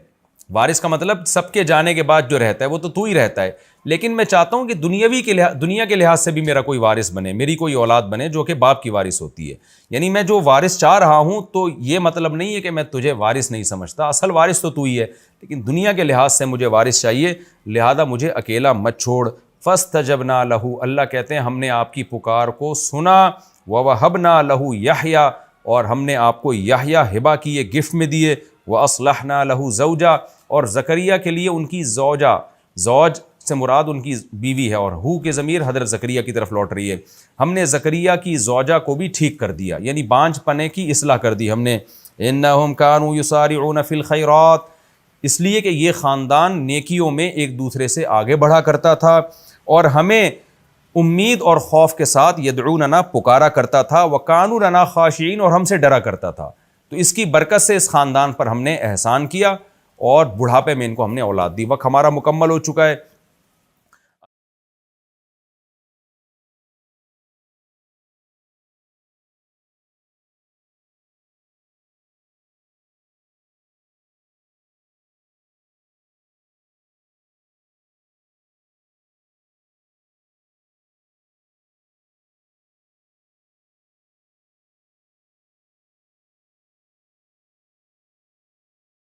وارث کا مطلب سب کے جانے کے بعد جو رہتا ہے وہ تو ہی رہتا ہے, لیکن میں چاہتا ہوں کہ دنیا کے لحاظ سے بھی میرا کوئی وارث بنے, میری کوئی اولاد بنے جو کہ باپ کی وارث ہوتی ہے. یعنی میں جو وارث چاہ رہا ہوں تو یہ مطلب نہیں ہے کہ میں تجھے وارث نہیں سمجھتا, اصل وارث تو ہی ہے, لیکن دنیا کے لحاظ سے مجھے وارث چاہیے, لہذا مجھے اکیلا مت چھوڑ. فاستجبنا لہ, اللہ کہتے ہیں ہم نے آپ کی پکار کو سنا, ووہبنا لہ یحییٰ, اور ہم نے آپ کو یحییٰ ہبہ کیے, گفٹ میں دیے, واصلحنا لہ زوجہ, اور زکریا کے لیے ان کی زوجہ, زوج سے مراد ان کی بیوی ہے, اور ہو کے ضمیر حضرت زکریا کی طرف لوٹ رہی ہے. ہم نے زکریا کی زوجہ کو بھی ٹھیک کر دیا, یعنی بانجھ پنے کی اصلاح کر دی ہم نے. انہم کانوا یسارعون فی الخیرات, اس لیے کہ یہ خاندان نیکیوں میں ایک دوسرے سے آگے بڑھا کرتا تھا اور ہمیں امید اور خوف کے ساتھ یدعوننا پکارا کرتا تھا, وکانوا لنا خاشعین, اور ہم سے ڈرا کرتا تھا. تو اس کی برکت سے اس خاندان پر ہم نے احسان کیا اور بڑھاپے میں ان کو ہم نے اولاد دی. وقت ہمارا مکمل ہو چکا ہے.